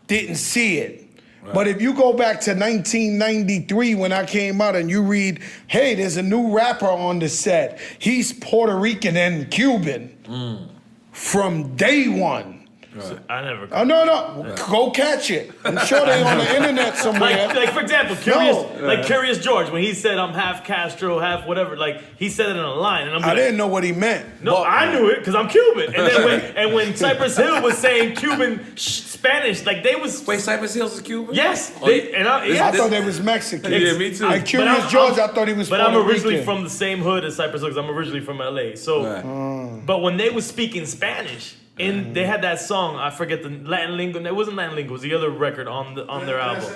C: didn't see it. Right. But if you go back to 1993 when I came out and you read, hey, there's a new rapper on the set. He's Puerto Rican and Cuban from day one.
B: Right. I never.
C: Oh no! Right. Go catch it. I'm sure they on the internet somewhere.
B: Like for example, Curious George, when he said I'm half Castro, half whatever, like he said it in a line, and I
C: didn't know what he meant.
B: No, I knew it because I'm Cuban. And then when Cypress Hill was saying Cuban Spanish, like they was.
A: Wait, Cypress Hill is Cuban?
B: Yes,
C: I thought they was Mexican.
A: Yeah, me too.
C: Like Curious George, I thought he was.
B: But
C: I'm
B: originally from the same hood as Cypress Hill because I'm originally from LA. So, but when they was speaking Spanish. And they had that song, I forget the Latin Lingo. It wasn't Latin Lingo, it was the other record on their album.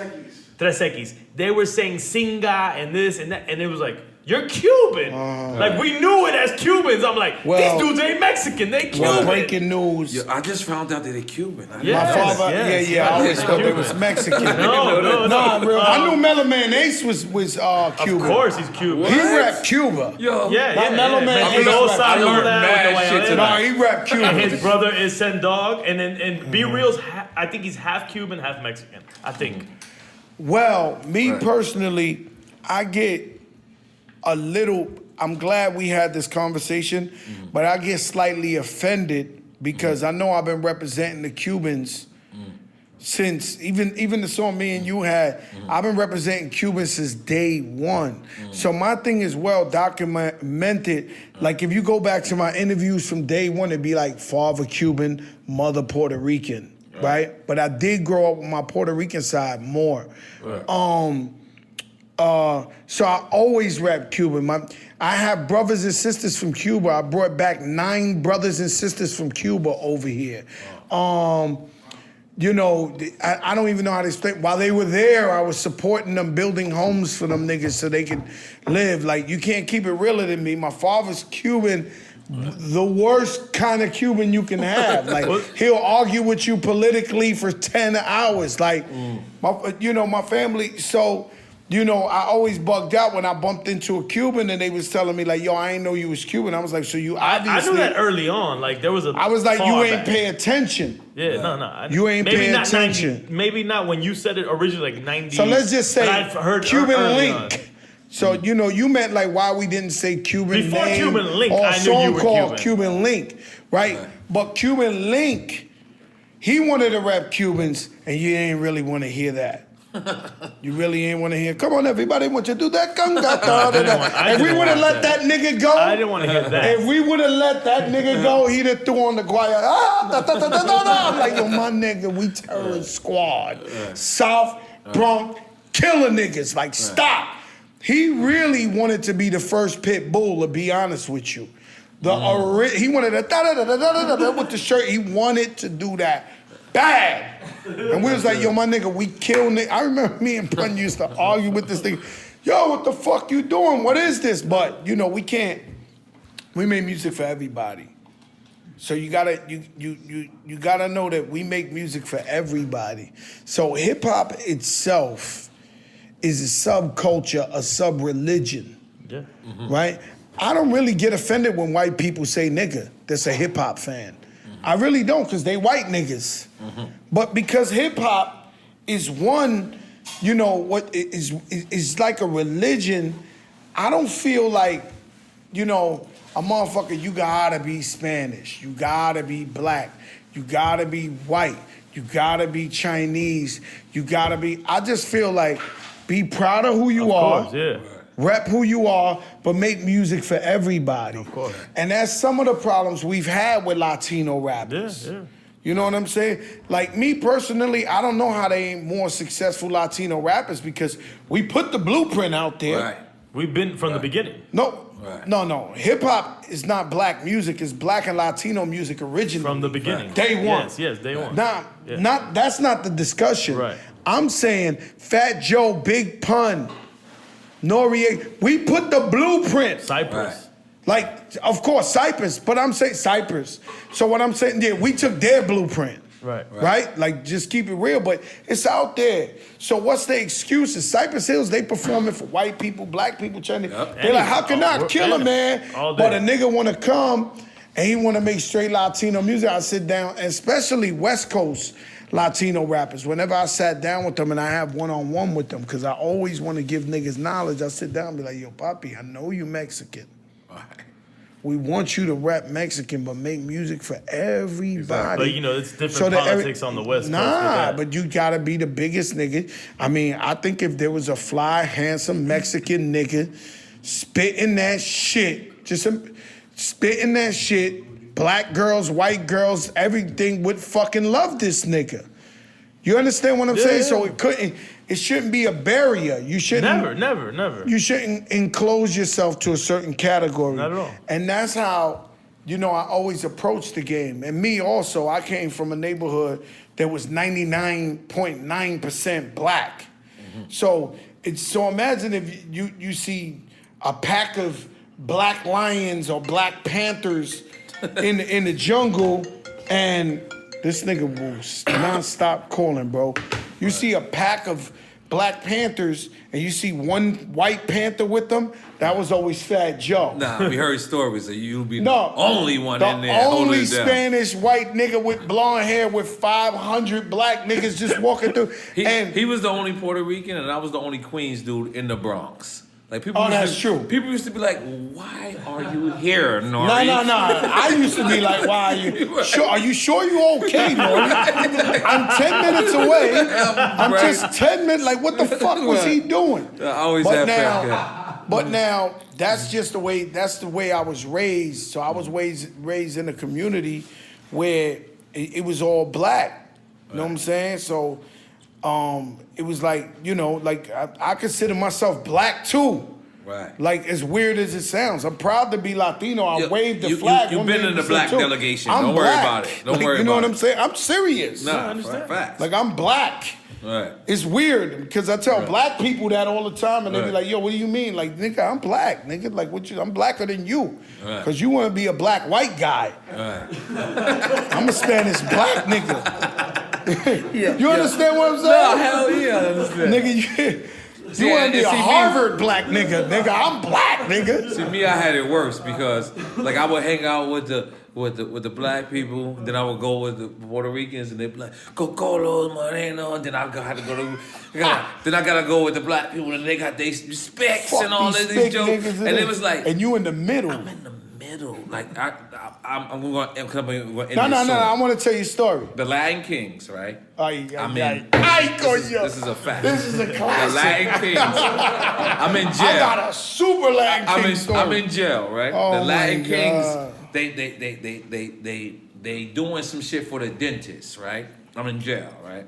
B: Tres Equis. They were saying singa and this and that, and it was like, you're Cuban. Like we knew it as Cubans. I'm like, these dudes ain't Mexican, they Cuban.
C: Well, breaking news.
A: Yeah, I just found out that they're Cuban.
C: My father, I always thought they was Mexican.
B: No.
C: I knew Mellow Man Ace was Cuban.
B: Of course he's Cuban.
C: He rapped Cuba. Mellow Man Ace.
A: I learned mad shit tonight.
C: No, he rapped Cuba.
B: And his brother is Sendog, and Be Real's, I think he's half Cuban, half Mexican. I think.
C: Well, me personally, I get a little. I'm glad we had this conversation, but I get slightly offended because I know I've been representing the Cubans since even the song me and you had. I've been representing Cubans since day one. So my thing is well documented. Like if you go back to my interviews from day one, it'd be like father Cuban, mother Puerto Rican, right? But I did grow up with my Puerto Rican side more. So I always rap Cuban. I have brothers and sisters from Cuba. I brought back 9 brothers and sisters from Cuba over here. You know, I don't even know how to explain. While they were there, I was supporting them, building homes for them niggas so they could live. Like, you can't keep it realer than me. My father's Cuban, the worst kind of Cuban you can have. Like, he'll argue with you politically for 10 hours. Like, my family, so... You know, I always bugged out when I bumped into a Cuban and they was telling me like, yo, I ain't know you was Cuban. I was like, so you obviously...
B: I knew that early on. Like, there was a...
C: I was like, you ain't pay attention.
B: Yeah, no.
C: You ain't pay attention.
B: Maybe not when you said it originally, like 90...
C: So let's just say Cuban Link.
B: On.
C: So, you know, you meant like why we didn't say Cuban
B: Before
C: name
B: Cuban Link,
C: or
B: I knew you were
C: called
B: Cuban.
C: Cuban Link, right? But Cuban Link, he wanted to rap Cubans and you ain't really want to hear that. You really ain't want to hear, come on, everybody, want you to do that? If we would have let that nigga go,
B: I didn't want to hear that.
C: If we would have let that nigga go, he'd have threw on the choir. I'm like, yo, my nigga, we terrorist squad. South Bronx killer niggas. Like, stop. He really wanted to be the first pit bull, to be honest with you. He wanted to with the shirt. He wanted to do that bad. And we was like, yo, my nigga, we kill nigga. I remember me and Pun used to argue with this thing. Yo, what the fuck you doing? What is this? But, you know, we can't. We make music for everybody. So you gotta you gotta know that we make music for everybody. So hip hop itself is a subculture, a sub-religion. Yeah. Mm-hmm. Right? I don't really get offended when white people say nigga that's a hip hop fan. I really don't, because they white niggas. Mm-hmm. But because hip hop is one, you know, what is like a religion, I don't feel like, you know, a motherfucker, you gotta be Spanish, you gotta be black, you gotta be white, you gotta be Chinese, you gotta be, I just feel like, be proud of who you are. Of course, yeah. Rep who you are, but make music for everybody. Of course. And that's some of the problems we've had with Latino rappers. Yeah. You know what I'm saying? Like me personally, I don't know how they ain't more successful Latino rappers because we put the blueprint out there.
B: Right. We've been from the beginning.
C: No. Right. No. Hip hop is not black music. It's black and Latino music originally.
B: From the beginning.
C: Day one.
B: Yes, day one.
C: That's not the discussion.
B: Right.
C: I'm saying Fat Joe, Big Pun, N.O.R.E, we put the blueprint.
B: Cypress.
C: Like, of course, Cypress, but I'm saying Cypress. So what I'm saying, yeah, we took their blueprint. Right? Like, just keep it real, but it's out there. So what's the excuses? Cypress Hills, they performing for white people, black people, Chinese. They're like, how can I kill a man? But a nigga want to come and he want to make straight Latino music. I sit down, and especially West Coast Latino rappers. Whenever I sat down with them and I have one-on-one with them, because I always want to give niggas knowledge, I sit down and be like, yo, papi, I know you Mexican. We want you to rap Mexican, but make music for everybody.
B: Exactly. But you know, it's different politics on the West Coast.
C: Nah, but you gotta be the biggest nigga. I mean, I think if there was a fly, handsome Mexican nigga spitting that shit, spitting that shit, black girls, white girls, everything would fucking love this nigga. You understand what I'm saying? So it shouldn't be a barrier. You shouldn't
B: never.
C: You shouldn't enclose yourself to a certain category.
B: Not at all.
C: And that's how, I always approach the game. And me also, I came from a neighborhood that was 99.9% black. So imagine if you see a pack of black lions or black panthers in the jungle, and this nigga will non-stop calling, bro. You see a pack of Black Panthers and you see one white panther with them, that was always Fat Joe.
A: Nah, we heard stories that you'll be the only one in there.
C: The only Spanish white nigga with blonde hair with 500 black niggas just walking through.
A: He was the only Puerto Rican and I was the only Queens dude in the Bronx. Like
C: that's true.
A: People used to be like, "Why are you here, N.O.R.E?"
C: No. I used to be like, "Why are you sure? Are you sure you okay, N.O.R.E?" I'm 10 minutes away. I'm just 10 minutes. Like, what the fuck was he doing?
A: I always have
C: But now that's just the way. That's the way I was raised. So I was raised in a community where it was all black. You know what I'm saying? So. It was like, I consider myself black too.
A: Right.
C: Like, as weird as it sounds, I'm proud to be Latino. I waved the flag.
A: You've been in the black delegation.
C: I'm
A: Don't worry about it. Don't worry about it.
C: You know what I'm saying? I'm serious.
A: Nah, I understand. Facts.
C: Like, I'm black.
A: Right.
C: It's weird because I tell black people that all the time, and they be like, "Yo, what do you mean?" Like, nigga, I'm black, nigga. Like, I'm blacker than you, because you want to be a black white guy.
A: Right.
C: I'm a Spanish black nigga. You understand what I'm saying?
A: No, hell yeah, I understand.
C: Nigga, you want to be a Harvard black nigga. Nigga, I'm black, nigga.
A: See, me, I had it worse because, like, I would hang out with the black people, then I would go with the Puerto Ricans, and they'd be like, Cocolos, Moreno, and then I gotta go with the black people, and they got their specs and all these jokes, and it was like,
C: and you in the middle.
A: I'm in the middle, like I'm going to end
C: No, I want to tell you a story.
A: The Latin Kings, right?
C: This
A: is a fact.
C: This is a classic.
A: The Latin Kings. I'm in jail.
C: I got a super Latin King story.
A: I'm in jail, right?
C: Oh,
A: the Latin Kings,
C: God.
A: they doing some shit for the dentist, right? I'm in jail, right?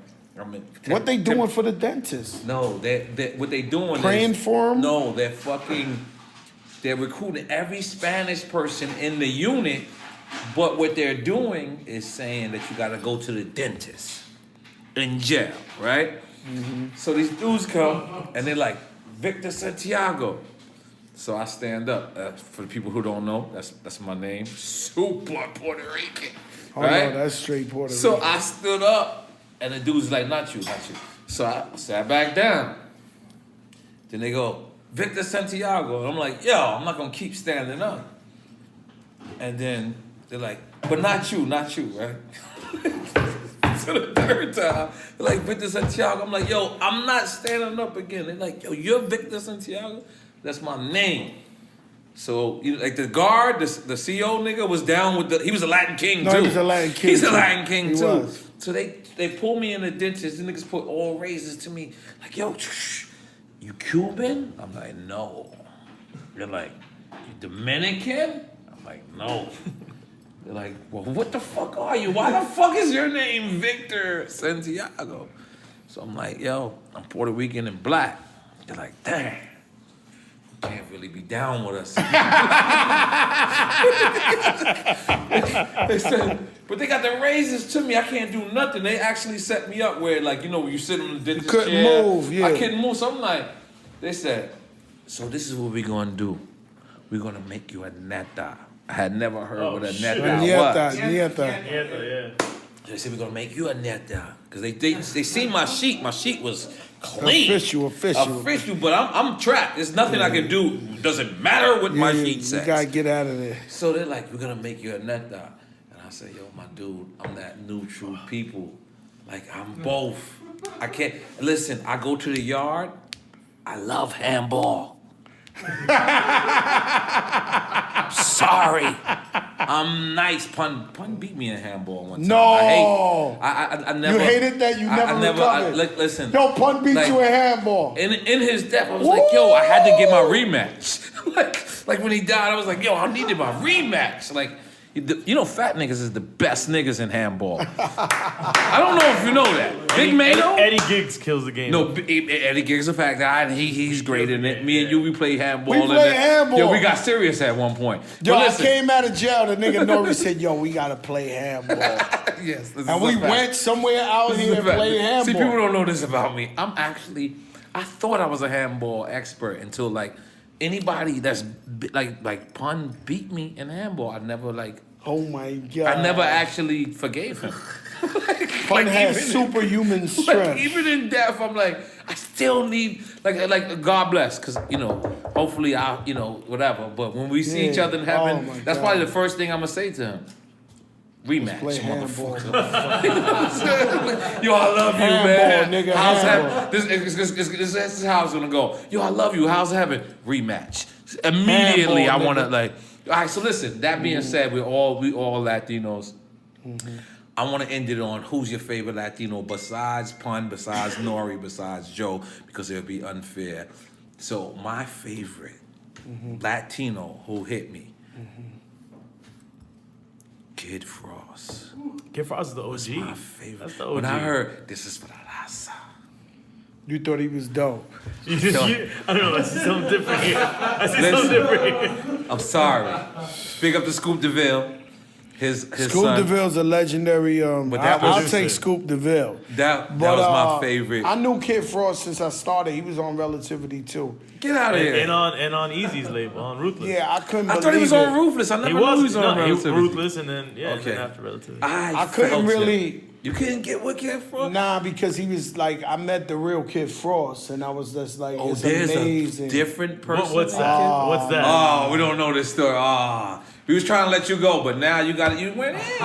C: What they doing for the dentist?
A: No, what they doing
C: praying for him?
A: No, they're recruiting every Spanish person in the unit, but what they're doing is saying that you gotta go to the dentist in jail, right? Mm-hmm. So these dudes come and they're like, Victor Santiago. So I stand up. For the people who don't know, that's my name. Super Puerto Rican. Right?
C: Oh, no, that's straight Puerto Rican.
A: So I stood up, and the dude's like, not you. So I sat back down. Then they go, Victor Santiago. And I'm like, yo, I'm not going to keep standing up. And then they're like, but not you, right? So the third time, they're like, Victor Santiago. I'm like, yo, I'm not standing up again. They're like, yo, you're Victor Santiago? That's my name. So, like the guard, the CO nigga was down with he was a Latin king too.
C: He was a Latin king.
A: He's a Latin king too.
C: Was.
A: So they pulled me in the dentist. The niggas put all razors to me. Like, yo, you Cuban? I'm like, no. They're like, you Dominican? I'm like, no. They're like, well, what the fuck are you? Why the fuck is your name Victor Santiago? So I'm like, yo, I'm Puerto Rican and black. They're like, dang. Can't really be down with us. They said, but they got the razors to me. I can't do nothing. They actually set me up where, like, when you sit on the dentist chair.
C: Couldn't move, yeah.
A: I couldn't move. So I'm like, they said, so this is what we're going to do. we're gonna make you a neta. I had never heard what a
B: shit.
A: neta was.
B: Yeah.
A: They said we're gonna make you a neta because they seen my sheet. My sheet was clean,
C: official.
A: But I'm trapped. There's nothing I can do. Doesn't matter what my sheet says.
C: You gotta get out of there.
A: So they're like, we're gonna make you a neta, and I said, yo, my dude, I'm that neutral people. Like I'm both. I can't listen. I go to the yard. I love handball. Sorry. I'm nice. Pun beat me in handball one time.
C: No.
A: I never.
C: You hated that? You never recovered?
A: Listen.
C: Yo, Pun beat you in handball.
A: In his death, I was like, yo, I had to get my rematch. like when he died, I was like, yo, I needed my rematch. Like, you know, fat niggas is the best niggas in handball. I don't know if you know that. Big Mano?
B: Eddie Giggs kills the game.
A: No, Eddie Giggs is a fat guy, and he's great in it. Me and you, we play handball.
C: We play handball.
A: Yo, we got serious at one point.
C: Yo, I came out of jail. The nigga N.O.R.E said, yo, we got to play handball.
A: Yes.
C: And we went somewhere out here and played handball.
A: See, people don't know this about me. I thought I was a handball expert until, like, anybody that's, like Pun beat me in handball. I never, like...
C: Oh, my God.
A: I never actually forgave him.
C: Pun has superhuman strength.
A: Like, even in death, I'm like, I still need, like God bless, because, you know, hopefully I'll, you know, whatever. But when we see each other in heaven, that's probably the first thing I'm going to say to him. Rematch, motherfucker. Yo, I love you, man.
C: Nigga,
A: how's heaven? This is how it's going to go. Yo, I love you. How's heaven? Rematch. Immediately,
C: handball,
A: I want to,
C: nigga.
A: like... All right, so listen, that being said, we all Latinos. I want to end it on who's your favorite Latino besides Pun, besides N.O.R.E, besides Joe, because it would be unfair. So my favorite Latino who hit me, Kid Frost.
B: Kid Frost is the OG.
A: That's my favorite.
B: That's the OG.
A: When I heard, this is for the Raza.
C: You thought he was dope.
B: I don't know, I see something different here.
A: I'm sorry. Big up to Scoop DeVille. His
C: Scoop
A: son.
C: DeVille's a legendary. I'll take Scoop DeVille.
A: That was my favorite.
C: I knew Kid Frost since I started. He was on Relativity too.
A: Get out of here.
B: And on Easy's label, on Ruthless.
C: Yeah, I couldn't.
A: I thought he was on Ruthless. I never knew he was on Relativity.
B: Ruthless, and then then after Relativity.
C: I couldn't really.
A: You couldn't get with Kid Frost?
C: Nah, because he was like, I met the real Kid Frost, and I was just like, it's
A: there's
C: amazing.
A: a different person.
B: What's that? What's that?
A: Oh, we don't know this story. We was trying to let you go, but now you got it. You went in.
B: You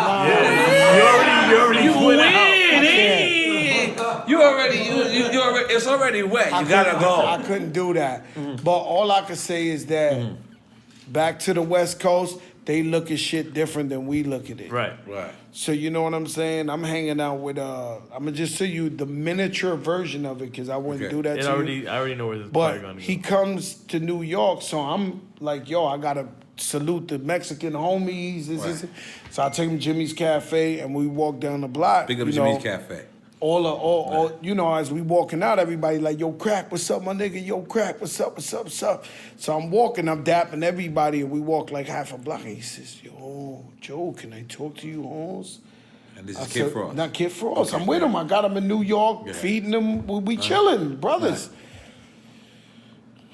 B: already went
A: out. You already. It's already wet. You gotta go.
C: I couldn't do that. But all I could say is that back to the West Coast, they look at shit different than we look at it.
B: Right.
C: So you know what I'm saying? I'm hanging out with I'm gonna just tell you the miniature version of it because I wouldn't do that to you.
B: I already know where this is
C: But
B: going to go.
C: he comes to New York, so I'm like, yo, I gotta salute the Mexican homies. So I take him to Jimmy's Cafe and we walk down the block.
A: Big up Jimmy's Cafe.
C: All you know, as we walking out, everybody like, yo, Crack, what's up, my nigga? Yo, Crack, what's up? So I'm walking, I'm dapping everybody, and we walk like half a block, and he says, yo, Joe, can I talk to you, Holmes?
A: And this is Kid Frost.
C: Not Kid Frost.
A: Okay,
C: I'm with him. I got him in New York, feeding him. We chilling, brothers.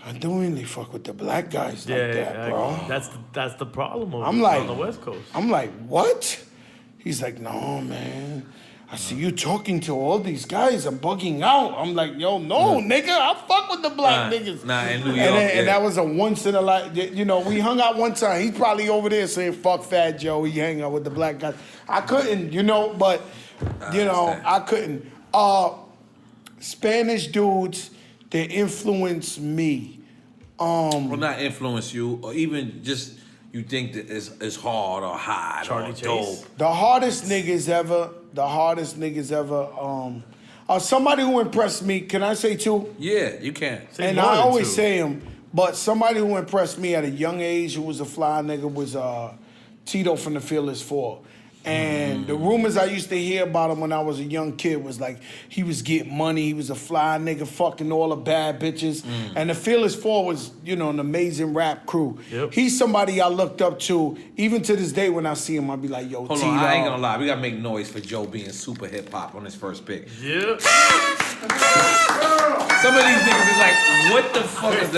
C: I don't really fuck with the black guys like that, bro.
B: That's the problem
C: I'm like,
B: on the West Coast.
C: I'm like, what? He's like, no, man. I see you talking to all these guys. I'm bugging out. I'm like, yo, no, nigga. I fuck with the black niggas.
A: In New York.
C: And that was a once in a life. You know, we hung out one time. He's probably over there saying, fuck Fat Joe. He hang out with the black guys. I couldn't, but, I couldn't. Spanish dudes, they influence me.
A: Well, not influence you, or even just you think that it's hard or hot
B: Charlie
A: or
B: Chase.
A: dope.
C: The hardest niggas ever. Somebody who impressed me. Can I say two?
A: Yeah, you can.
C: And I always say them, but somebody who impressed me at a young age, who was a fly nigga, was Tito from the Fearless Four. And the rumors I used to hear about him when I was a young kid was like he was getting money, he was a fly nigga, fucking all the bad bitches. And the Fearless Four was, an amazing rap crew.
B: Yep.
C: He's somebody I looked up to. Even to this day when I see him, I'll be like, yo,
A: Hold
C: Tito.
A: on, I ain't gonna lie. We gotta make noise for Joe being super hip hop on his first pick.
B: Yep.
A: Some of these niggas is like, what the fuck is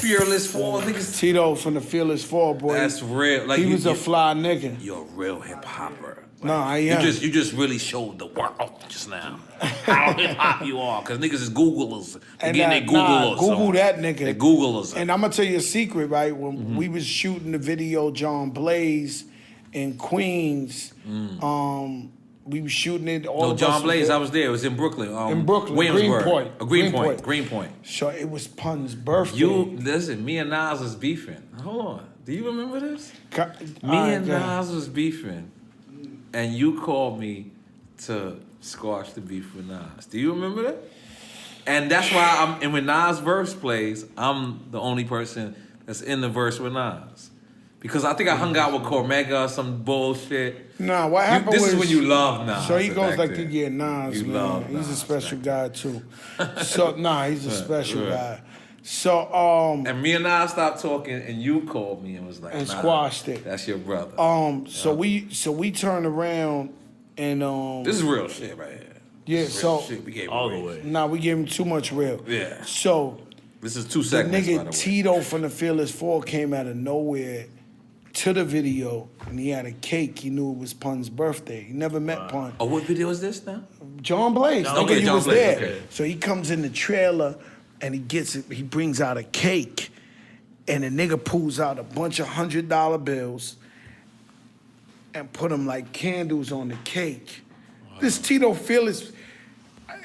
A: Fearless 4 niggas.
C: Tito from the Fearless 4, boy.
A: That's real. Like
C: he was a fly nigga.
A: You're a real hip hopper.
C: No, I am.
A: You just really showed the world just now how hip hop you are, cause niggas is Googlers. They getting their Googlers.
C: Google that nigga.
A: They Googlers.
C: And I'm gonna tell you a secret, right? When we was shooting the video, John Blaze in Queens, we was shooting it. All
A: John Blaze, I was there. It was in Brooklyn.
C: In Brooklyn,
A: Williamsburg.
C: Greenpoint.
A: Greenpoint.
C: So it was Pun's birthday.
A: Listen, me and Nas was beefing. Hold on. Do you remember this? Me and Nas was beefing. And you called me to squash the beef with Nas. Do you remember that? And that's why and when Nas' verse plays, I'm the only person that's in the verse with Nas. Because I think I hung out with Cormega or some bullshit.
C: Nah, what happened
A: this
C: was...
A: is when you love Nas.
C: So he goes like, Nas,
A: you
C: man.
A: love
C: He's
A: Nas
C: a special guy, too. So, he's a special guy. So,
A: and me and Nas stopped talking, and you called me and was like,
C: and squashed it.
A: That's your brother.
C: So we turned around and
A: this is real shit right here.
C: Yeah, so
A: shit we gave
B: all
A: away.
B: the way.
C: Nah, we gave him too much real.
A: Yeah.
C: So
A: this is 2
C: the
A: seconds.
C: nigga
A: by the way.
C: Tito from the Fearless 4 came out of nowhere to the video, and he had a cake. He knew it was Pun's birthday. He never met Pun.
A: Oh, what video is this now?
C: John Blaze.
A: Okay,
C: he
A: John
C: was
A: Blaze,
C: there.
A: okay.
C: So he comes in the trailer and he brings out a cake, and the nigga pulls out a bunch of $100 bills and put them like candles on the cake. Wow. This Tito Fearless,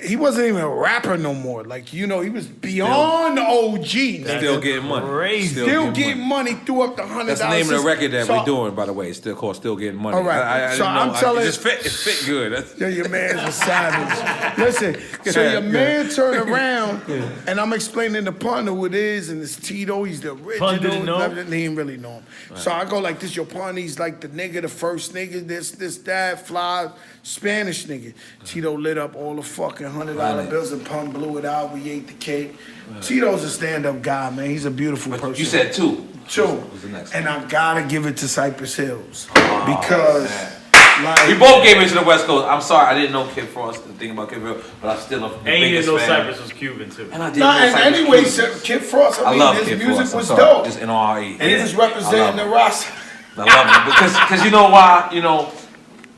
C: he wasn't even a rapper no more. Like, he was beyond OG.
A: Still getting money.
B: Crazy.
C: Still getting money. Threw up the $100.
A: That's the name of the record that we're doing, by the way. It's still called Still Getting Money.
C: All right. I'm telling
A: you. It fit good.
C: Your man's a savage. Listen, so your man turned around, and I'm explaining to Pun who it is, and it's Tito. He's the original.
B: Pun didn't know him?
C: He didn't really know him. Right. So I go like this, your Pun, he's like the nigga, the first nigga, this, that, fly, Spanish nigga. Tito lit up all the fucking $100 bills, and Pun blew it out. We ate the cake. Tito's a stand-up guy, man. He's a beautiful person.
A: You said 2.
C: Two.
A: Who's the next
C: and
A: one?
C: I gotta give it to Cypress Hills. Because like,
A: we both gave it to the West Coast. I'm sorry, I didn't know Kid Frost, the thing about Kid Frost, but I'm still a
B: And you
A: biggest
B: didn't know
A: fan.
B: Cypress was Cuban too.
A: And I didn't know Cypress
C: anyway,
A: Cuban.
C: Kid Frost, I mean,
A: love
C: his
A: Kid
C: music
A: Frost.
C: was
A: I'm sorry.
C: dope.
A: Just N.O.R.E.
C: And he was representing the Rasta.
A: I love it because you know why?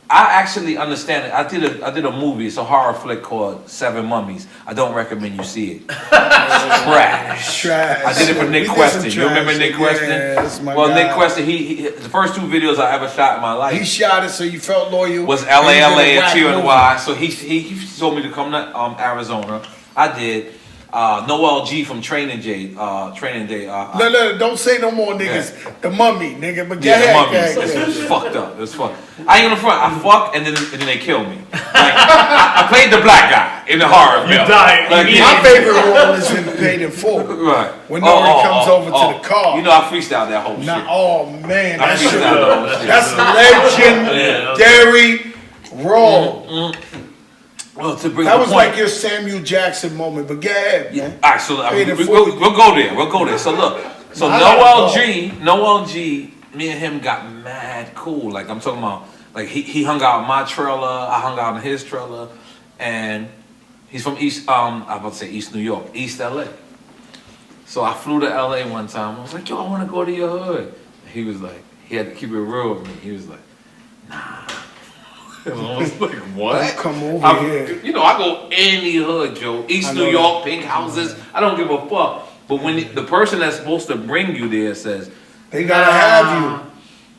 A: I actually understand it. I did a movie. It's a horror flick called Seven Mummies. I don't recommend you see it. Trash. I did it for Nick Queston. You remember Nick Queston?
C: That's my
A: well,
C: guy.
A: Nick Queston. He the first 2 videos I ever shot in my life.
C: He shot it, so you felt loyal.
A: Was LA and TNY. So he told me to come to Arizona. I did. N.O.R.E. from Training Day.
C: No, don't say no more niggas. Yeah. The Mummy, nigga. But
A: the Mummies. It was fucked up. It was fucked. I ain't gonna front. I fuck and then they kill me. Like, I played the black guy in the horror film.
B: You died.
A: Like,
C: my favorite role is in Paid in Full.
A: Right.
C: When N.O.R.E. comes over to the car.
A: You know I freestyled that whole shit.
C: Oh man,
A: I freestyled the whole shit.
C: That's legendary role.
A: Well, to bring
C: that was
A: point.
C: like your Samuel Jackson moment, but go ahead, man.
A: All right, so we'll go there. We'll go there. So look, so N.O.R.E., me and him got mad cool. Like I'm talking about, like he hung out in my trailer, I hung out in his trailer, and he's from East. I'm about to say East New York, East LA. So I flew to LA one time. I was like, yo, I want to go to your hood. He was like, he had to keep it real with me. He was like, nah. I was like, what?
C: Don't come over here.
A: You know, I go any hood, Joe. East New York, pink houses. I don't give a fuck. But when the person that's supposed to bring you there says,
C: they gotta have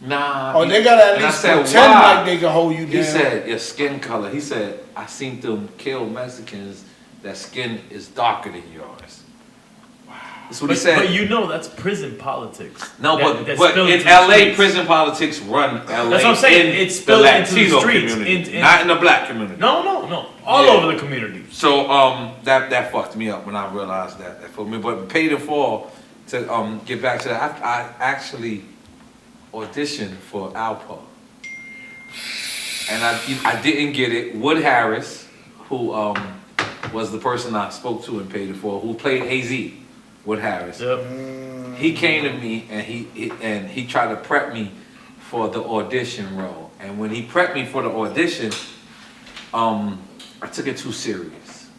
C: you.
A: Nah.
C: Or they gotta at least pretend like they can hold you down.
A: He said, your skin color. He said, I seen them kill Mexicans that skin is darker than yours. That's what he said.
B: But you know that's prison politics.
A: No, but in LA, prison politics run LA.
B: That's what I'm saying. It's spilled into the streets.
A: Not in the black community.
B: No. All over the community.
A: So that fucked me up when I realized that for me. But Paid in Full, to get back to that, I actually auditioned for Alpo. And I didn't get it. Wood Harris, who was the person I spoke to in Paid in Full, who played AZ. Wood Harris.
B: Yep.
A: He came to me and he tried to prep me for the audition role. And when he prepped me for the audition, I took it too serious.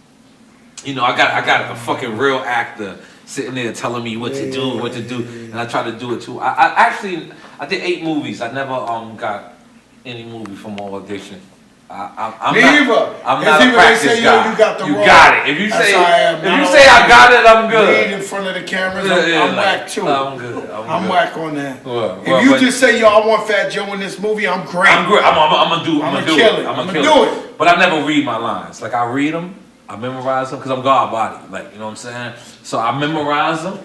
A: You know, I got a fucking real actor sitting there telling me what to do, and I try to do it too. I did 8 movies. I never got any movie from All Addiction. I'm not a practice guy. You got it. If you say I got it, I'm good.
C: Read in front of the cameras. I'm whack too.
A: I'm good.
C: I'm whack on that.
A: Well,
C: if you just say, yo, I want Fat Joe in this movie, I'm great.
A: I'm good. I'm gonna do it.
C: I'm gonna do it.
A: But I never read my lines. Like I read them, I memorize them because I'm God body. Like you know what I'm saying. So I memorize them.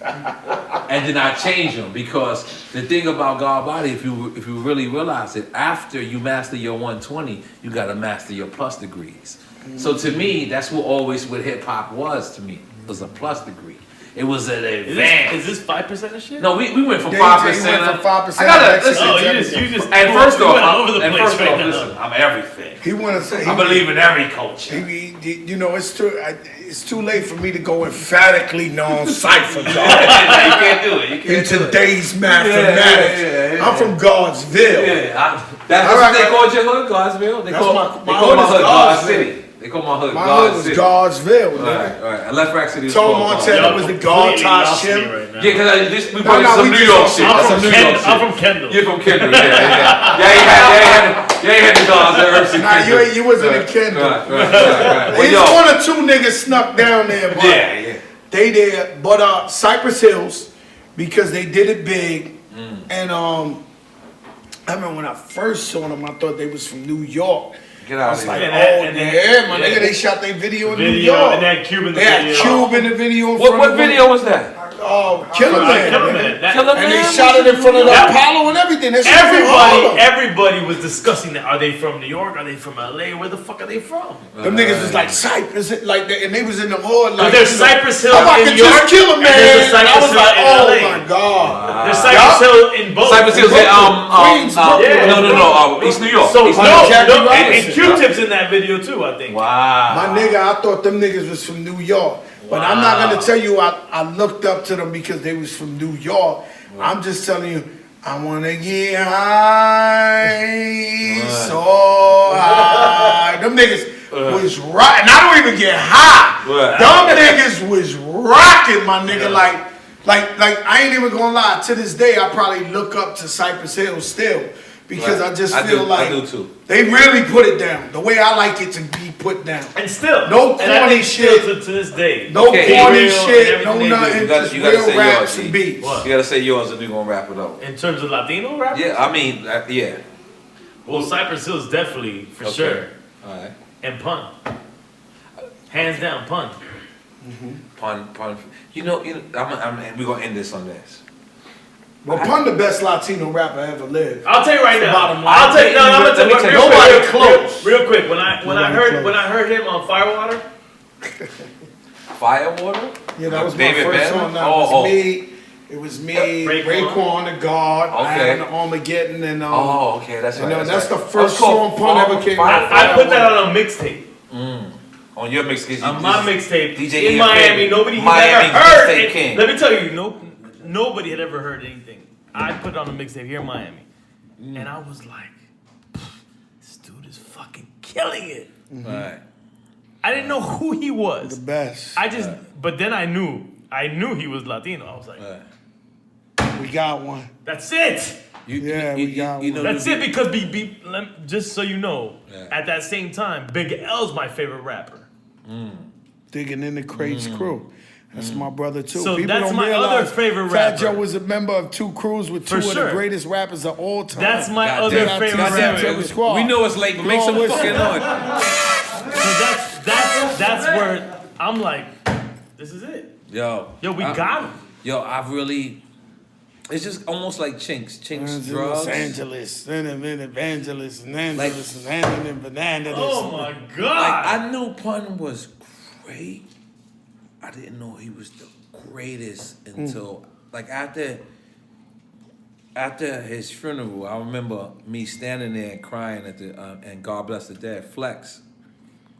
A: And then I change them because the thing about God body, if you really realize it, after you master your 120, you gotta master your plus degrees. So to me, that's what hip hop was to me. It was a plus degree. It was an advance.
B: Is this 5% of shit?
A: No, we went from 5%.
C: Went from 5%.
A: I gotta listen.
B: Oh, you just.
A: And first off,
B: over the place right now.
A: listen, I'm everything.
C: He want to say.
A: I believe in every culture.
C: You know, it's too late for me to go emphatically non-cipher, dog.
A: You can't do it.
C: In today's mathematics.
A: Yeah.
C: I'm from Godsville.
A: Yeah, that's what they called your hood, Godsville. They call my hood God City. They call my hood God City.
C: Godsville.
A: Right. And Left Rack City was
C: Tone Montana was the God top shit.
A: Yeah, because we brought some New York shit.
B: I'm from Kendall.
A: You're from Kendall, yeah. You ain't had the dogs that
C: Nah, you wasn't in Kendall.
A: Right.
C: It's one or two niggas snuck down there, but
A: yeah.
C: they there. But Cypress Hills, because they did it big, and I remember when I first saw them, I thought they was from New York.
A: Get out of
C: here.
A: here.
C: My nigga, they shot their video in New York.
B: And that Cuban
C: they had Cube in the video.
A: What video was that?
C: Killer Man.
A: And
C: they shot it in front of the Apollo and everything.
B: Everybody was discussing that. Are they from New York? Are they from LA? Where the fuck are they from?
C: Them niggas was like Cypress, like that, and they was in the hood. Like
B: there's Cypress Hill in New
C: York.
B: Just
C: Killer Man.
B: And
C: I was like, oh
B: LA.
C: my god.
B: There's Cypress Hill in both.
A: Cypress Hill's in
C: Queens,
A: no, East New York.
B: So and Q-Tip's in that video too, I think.
A: Wow.
C: My nigga, I thought them niggas was from New York. But I'm not gonna tell you I looked up to them because they was from New York. I'm just telling you, I wanna get high, so high. Them niggas was right, and I don't even get high. Them niggas was rocking, my nigga. Like I ain't even gonna lie. To this day, I probably look up to Cypress Hill still. Because I just feel like they really put it down the way I like it to be put down.
B: And still,
C: no corny shit
B: to this day.
C: No corny shit, no nothing. Just real raps and beats.
A: You gotta say yours, and we gonna wrap it up.
B: In terms of Latino rap?
A: Yeah, I mean, yeah.
B: Well, Cypress Hill's definitely for sure.
A: All right.
B: And Pun, hands down, Pun.
A: Pun. You know, we're gonna end this on this.
C: Well, Pun the best Latino rapper ever lived.
B: I'll tell you right now.
C: I'm gonna tell you
B: nobody close. Real quick, when I heard him on Firewater.
A: Firewater?
C: Yeah, that was my first song. It was me, Raekwon the God, I had an Armageddon, and
A: okay, that's right.
C: That's the first song Pun ever came out.
B: I put that on a mixtape.
A: On your mixtape?
B: On my mixtape.
A: DJ
B: in
A: EFN,
B: Miami, nobody had ever heard it. Let me tell you, nobody had ever heard anything. I put it on a mixtape here in Miami. And I was like, this dude is fucking killing it.
A: Right.
B: I didn't know who he was.
C: The best.
B: But then I knew he was Latino. I was like,
C: we got one.
B: That's it.
C: We got one.
B: That's it because just so you know, at that same time, Big L's my favorite rapper.
C: Digging in the Crates crew. That's my brother too.
B: So
C: People
B: that's
C: don't
B: my
C: realize
B: other favorite
C: Fat
B: rapper.
C: Joe was a member of 2 crews with two of the greatest rappers of all time.
B: That's my other favorite rapper.
A: We know it's late, but make some fucking noise.
B: So that's where I'm like, this is it.
A: Yo,
B: we got him.
A: Yo, I've really. It's just almost like Chinks drugs.
C: Los Angeles, and evangelist, and Angeles,
A: like,
C: and Bananas.
B: Oh my God!
A: Like I knew Pun was great. I didn't know he was the greatest until like after his funeral. I remember me standing there and crying at the and God bless the dead. Flex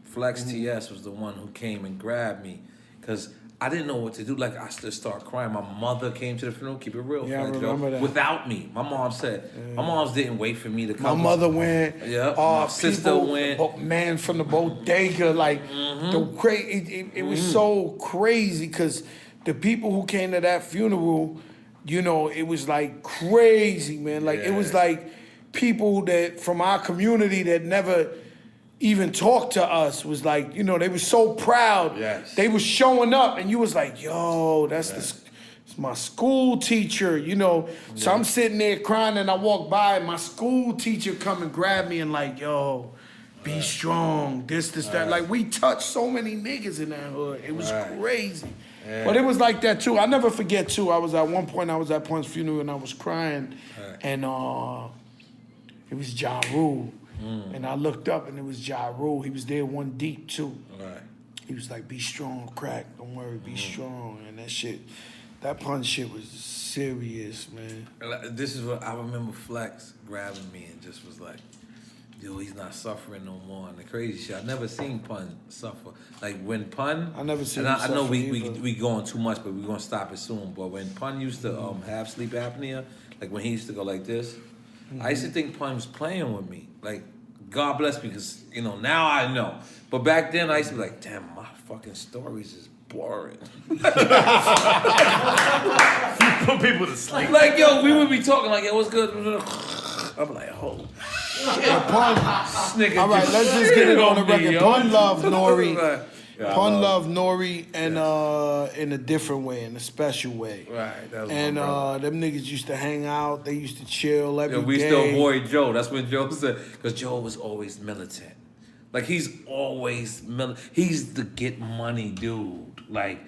A: TS was the one who came and grabbed me because I didn't know what to do. Like I just started crying. My mother came to the funeral. Keep it real,
C: I remember that.
A: Without me. My mom said. My mom didn't wait for me to come.
C: My mother went.
A: Yeah. My sister went.
C: Man from the bodega, like the crazy. It was so crazy because the people who came to that funeral, you know, it was like crazy, man. Like it was like people that from our community that never even talked to us was like, you know, they were so proud.
A: Yes.
C: They was showing up, and you was like, yo, it's my school teacher, you know. So I'm sitting there crying, and I walk by, and my school teacher come and grab me and like, yo, be strong, this, that. Like, we touched so many niggas in that hood. It was crazy. Yeah. But it was like that, too. I'll never forget, too. I was at Pun's funeral, and I was crying, and it was Ja Rule. And I looked up, and it was Ja Rule. He was there one deep, too. Right. He was like, be strong, crack. Don't worry, be strong. And that Pun shit was serious, man.
A: This is what I remember Flex grabbing me and just was like, yo, he's not suffering no more. And the crazy shit, I never seen Pun suffer. Like when Pun,
C: I never seen him
A: I know
C: suffer
A: we going too much, but we're gonna stop it soon. But when Pun used to have sleep apnea, like when he used to go like this, I used to think Pun was playing with me. Like, God bless me, because, you know, now I know. But back then, I used to be like, damn, my fucking stories is boring.
B: You put people to sleep.
A: Like, yo, we would be talking like, yo, what's good? I'm like, oh, shit.
C: Pun, all right, let's just get it on the record. Pun loved N.O.R.E. Pun loved N.O.R.E. and in a different way, in a special way.
A: Right. That was
C: and them niggas used to hang out. They used to chill every day.
A: We used to avoid Joe. That's what Joe said. Because Joe was always militant. Like, he's always he's the get money dude. Like,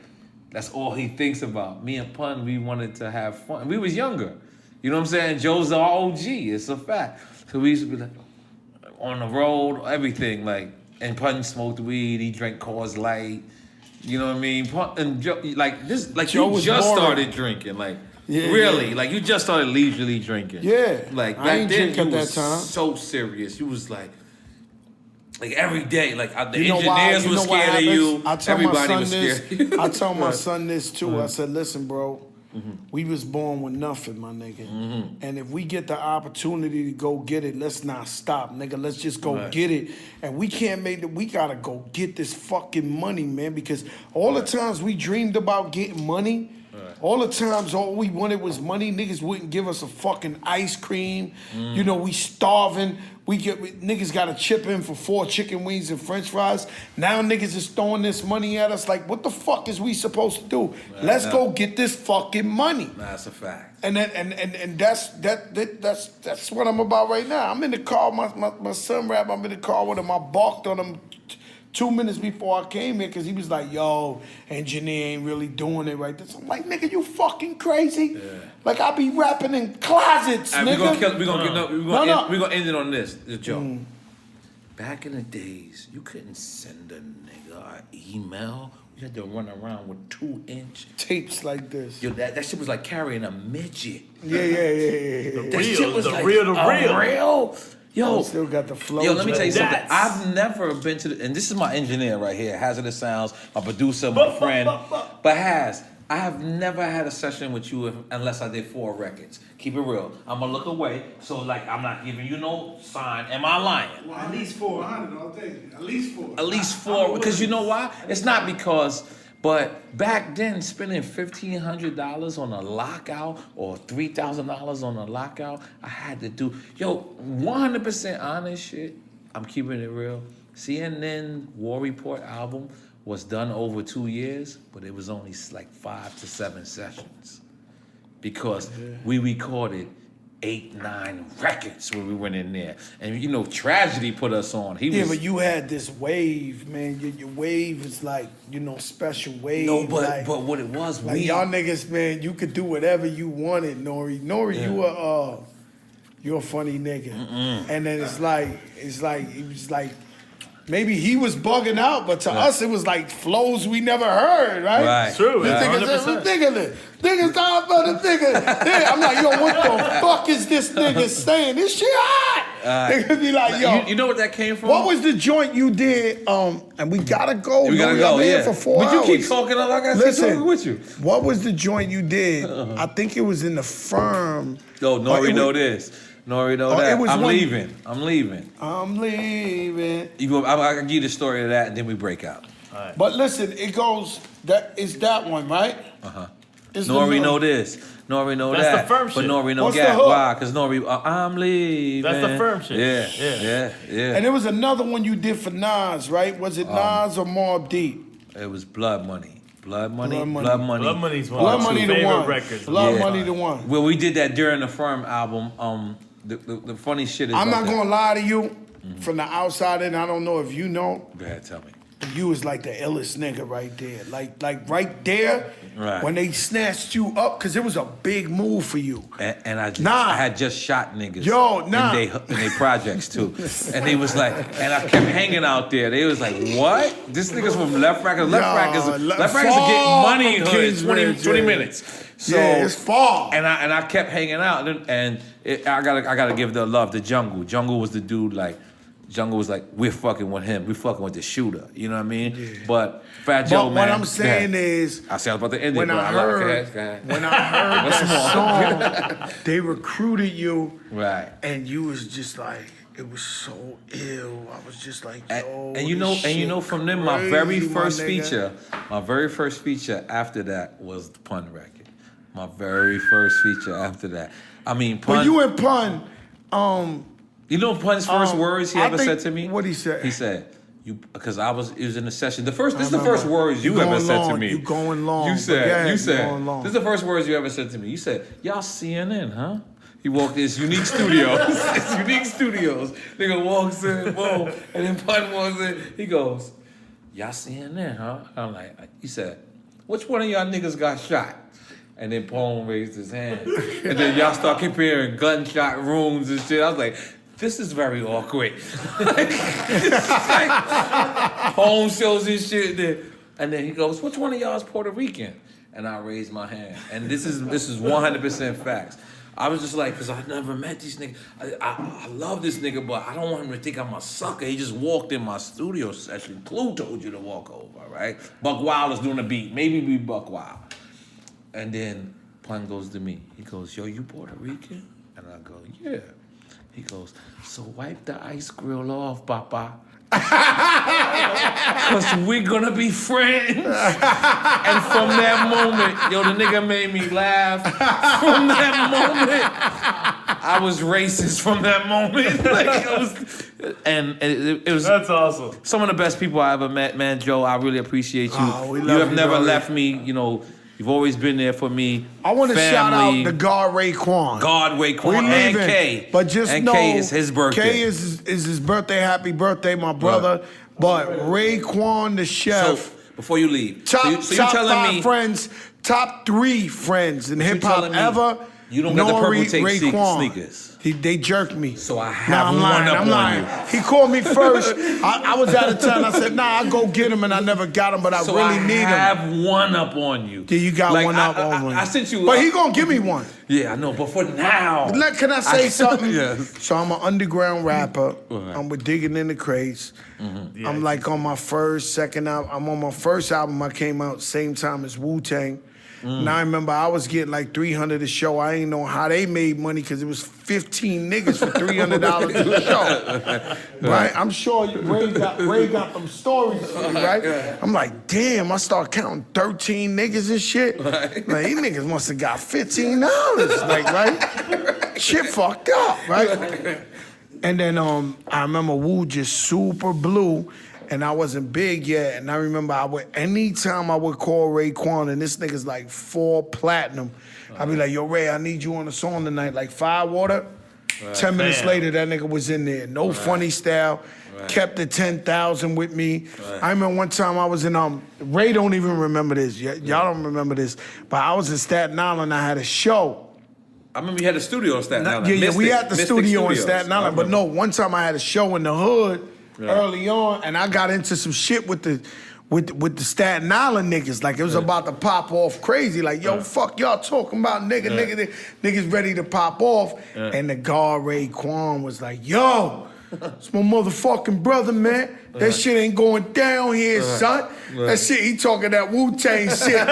A: that's all he thinks about. Me and Pun, we wanted to have fun. We was younger. You know what I'm saying? Joe's our OG. It's a fact. So we used to be like, on the road, everything. Like, and Pun smoked weed. He drank Coors Light. You know what I mean? Pun, and Joe, like this, like Joe you just started drinking. Like, really? Like, you just started leisurely drinking.
C: Yeah.
A: Like,
C: I
A: back
C: ain't
A: then,
C: drink
A: you
C: at
A: was
C: that time.
A: so serious. You was like every day, like the
C: You know
A: engineers
C: why?
A: were scared of you. Everybody was
C: this.
A: scared of you.
C: I tell my son this too. I said, listen, bro, we was born with nothing, my nigga. And if we get the opportunity to go get it, let's not stop, nigga. Let's just go get it. And we can't make it. We gotta go get this fucking money, man. Because all the times we dreamed about getting money, all the times all we wanted was money. Niggas wouldn't give us a fucking ice cream. You know, we starving. Niggas got to chip in for 4 chicken wings and French fries. Now niggas is throwing this money at us. Like, what the fuck is we supposed to do? Let's go get this fucking money.
A: That's a fact.
C: And that's what I'm about right now. I'm in the car. My son rap. I'm in the car with him. I balked on him 2 minutes before I came here because he was like, yo, engineer ain't really doing it right. I'm like, nigga, you fucking crazy? Yeah. Like, I be rapping in closets, nigga.
A: We're gonna end it on this, Joe. Back in the days, you couldn't send a nigga an email. You had to run around with 2-inch
C: tapes like this.
A: Yo, that shit was like carrying a midget.
C: Yeah.
A: That shit was like real. Yo,
C: I still got the flow.
A: Yo, let me tell you something. I've never been to and this is my engineer right here, Hazardous Sounds, my producer, my friend. But I have never had a session with you unless I did 4 records. Keep it real. I'm gonna look away, so like I'm not giving you no sign. Am I lying?
D: Well, at least 400, I'll take it. At least 4.
A: At least 4, because you know why? It's not because. But back then, spending $1,500 on a lockout or $3,000 on a lockout, I had to do, 100% honest shit. I'm keeping it real. CNN War Report album was done over 2 years, but it was only like 5 to 7 sessions because we recorded 8, 9 records when we went in there. And Tragedy put us on.
C: But you had this wave, man. Your wave is like, special wave.
A: No, but what it was,
C: like y'all niggas, man, you could do whatever you wanted, N.O.R.E. N.O.R.E, you're a funny nigga. And then it's like maybe he was bugging out, but to us it was like flows we never heard, right?
A: Right.
B: True.
C: This nigga's ridiculous. Niggas talking about the nigga. I'm like, yo, what the fuck is this nigga saying? This shit hot. Niggas be like, yo.
A: You know what that came from?
C: What was the joint you did? And we gotta go.
A: We gotta go,
C: here for 4 hours.
A: But you keep talking like I keep talking with you.
C: What was the joint you did? I think it was in the firm.
A: Yo, N.O.R.E. know this. N.O.R.E. know that. I'm leaving.
C: I'm leaving.
A: I can give you the story of that, and then we break out.
C: Right. But listen, it goes. That is that one, right?
A: N.O.R.E. know this. N.O.R.E. know
B: That's
A: that.
B: the firm
A: but
B: shit.
A: N.O.R.E. know
C: What's the
A: that.
C: hook?
A: Why? Because N.O.R.E. I'm leaving.
B: That's the firm shit.
A: Yeah.
C: And there was another one you did for Nas, right? Was it Nas or Mobb Deep?
A: It was Blood Money. Blood Money.
B: Blood Money's one
C: Blood
B: of my
C: Money the
B: favorite
C: one.
B: records.
C: Blood Money the one.
A: Well, we did that during the Firm album. The funny shit is
C: I'm not
A: that.
C: gonna lie to you, from the outside in, I don't know if you know.
A: Go ahead, tell me.
C: You was like the illest nigga right there. Like right there,
A: Right.
C: when they snatched you up, because it was a big move for you.
A: And I had just shot niggas in they projects too. And they was like, and I kept hanging out there. They was like, what? This nigga's from Left Rackers. Left Rackers are getting money hood, 20 minutes. So,
C: yeah, it's far.
A: And I kept hanging out. I gotta give the love to Jungle. Jungle was the dude Jungle was like, we're fucking with him. We're fucking with the shooter. You know what I mean? Yeah. But Fat Joe, man.
C: What I'm saying is,
A: I said I was about to end it,
C: when I heard that song, they recruited you,
A: right?
C: And you was just like, it was so ill. I was just like, yo.
A: And you know, from them, my very first feature after that was the Pun record. My very first feature after that. I mean, Pun.
C: But you and Pun,
A: you know Pun's first words he ever said to me?
C: What he said?
A: He said, because it was in the session. This is the first words you ever said to me.
C: You going long.
A: You said, this is the first words you ever said to me. You said, y'all CNN, huh? He walked in, it's Unique Studios. It's Unique Studios. Nigga walks in, boom, and then Pun walks in. He goes, y'all CNN, huh? I'm like, he said, which one of y'all niggas got shot? And then Pone raised his hand. And then y'all start comparing gunshot wounds and shit. I was like, this is very awkward. Pone shows his shit, and then he goes, which one of y'all is Puerto Rican? And I raised my hand. And this is 100% facts. I was just like, because I never met these niggas. I love this nigga, but I don't want him to think I'm a sucker. He just walked in my studio session. Clue told you to walk over, right? Buck Wild is doing a beat. Maybe be Buck Wild. And then Pun goes to me. He goes, yo, you Puerto Rican? And I go, yeah. He goes, so wipe the ice grill off, Papa. Because we're going to be friends. And from that moment, yo, the nigga made me laugh. From that moment, I was racist from that moment. Like, it was
B: That's awesome.
A: Some of the best people I ever met, man. Joe, I really appreciate you.
C: Oh,
A: you have never left me, you know. You've always been there for me.
C: I want to shout out the guard Raekwon.
A: And K.
C: But just
A: and
C: know,
A: K is his birthday.
C: K is his birthday. Happy birthday, my brother.
A: Right.
C: But Raekwon the chef.
A: So, before you leave.
C: Top 5 friends, top 3 friends in hip-hop ever.
A: You don't got the Purple Tape
C: Raekwon.
A: sneakers.
C: They jerked me.
A: So I have one up on you.
C: He called me first. I was out of town. I said, nah, I'll go get him, and I never got him, but I really need him.
A: So I have one up on you.
C: Yeah, you got one up on me.
A: I sent you.
C: But he gonna give me one.
A: Yeah, I know, but for now.
C: Can I say something?
A: Yes.
C: So I'm an underground rapper. I'm with Digging in the Crates.
B: Mm-hmm.
C: I'm like on my second album. I'm on my first album. I came out same time as Wu-Tang. And I remember I was getting like $300 a show. I ain't know how they made money because it was 15 niggas for $300 a show. Right? I'm sure Ray got them stories for me, right? I'm like, damn, I start counting 13 niggas and shit. Like, these niggas must have got $15. Like, right? Shit fucked up, right? And then I remember Wu just super blew. And I wasn't big yet, and I remember anytime I would call Raekwon, and this nigga's like 4 platinum, I'd be like, yo, Ray, I need you on the song tonight, like Firewater. 10 minutes later, that nigga was in there. No funny style, kept the 10,000 with me. I remember one time I was in, Ray don't even remember this, y'all don't remember this, but I was in Staten Island, I had a show.
A: I remember you had a studio in Staten Island.
C: Yeah, we had the
A: Mystic
C: studio in
A: Studios.
C: Staten Island, but no, one time I had a show in the hood, early on, and I got into some shit with the Staten Island niggas. Like, it was about to pop off crazy. Like, yo, fuck y'all talking about, niggas ready to pop off. And the guard Raekwon was like, yo, it's my motherfucking brother, man. That shit ain't going down here, son. That shit, he talking that Wu-Tang shit.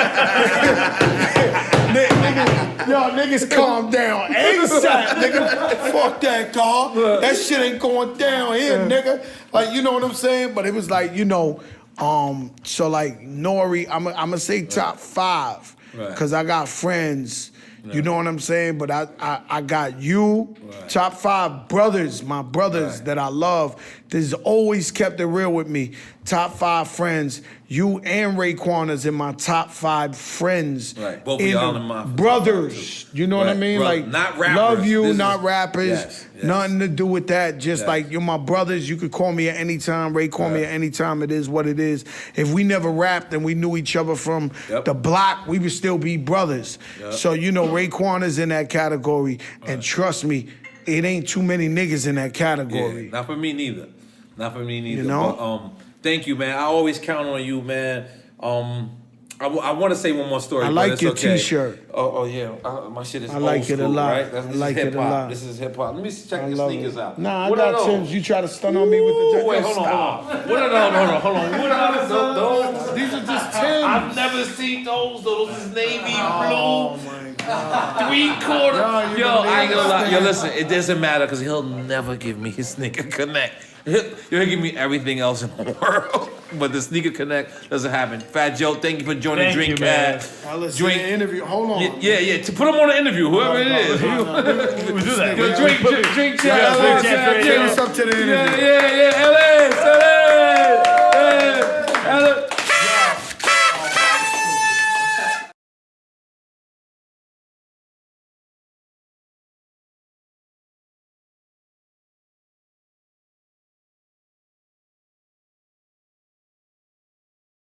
C: Niggas calm down ASAP, nigga. Fuck that, car. That shit ain't going down here, nigga. Like, you know what I'm saying? But it was like, you know, so like N.O.R.E, I'm gonna say top 5. because I got friends. You know what I'm saying? But I got you, top 5 brothers, my brothers that I love. This has always kept it real with me. Top 5 friends. You and Raekwon is in my top 5 friends.
A: Right. Both of y'all in my
C: brothers. You know what I mean? Like,
A: not rappers.
C: Love you,
A: This
C: not
A: is,
C: rappers.
A: Yes.
C: Nothing to do with that. Just like you're my brothers. You could call me at any time. Ray call me at any time. It is what it is. If we never rapped and we knew each other from the block, we would still be brothers. So you know, Raekwon is in that category, and trust me, it ain't too many niggas in that category.
A: Yeah, not for me neither. Not for me neither.
C: You know?
A: But, thank you, man. I always count on you, man. I want to say one more story.
C: I like
A: but it's
C: your
A: okay.
C: T-shirt.
A: Oh yeah, my shit is
C: I like
A: old
C: it a
A: school,
C: lot.
A: right?
C: I like it a lot.
A: This is hip hop. Let me check
C: I
A: your
C: love
A: sneakers
C: it.
A: out.
C: Nah,
A: What
C: I
A: are
C: got
A: those?
C: Tim's. You try to stun on me with the
A: Wait, hold on. What are those? Hold on. What are those?
C: These are just Tim's.
A: I've never seen those. Those is navy blue.
C: Oh my God.
A: 3/4.
C: Yo,
A: I ain't gonna lie. Yo, listen, it doesn't matter because he'll never give me his sneaker connect. He'll give me everything else in the world, but the sneaker connect doesn't happen. Fat Joe, thank you for joining Drink Cat.
C: Drink interview. Hold on.
A: Yeah. To put him on the interview, whoever it is.
B: We do that.
A: Drink Chat.
C: What's up to the interview?
A: Yeah. LA.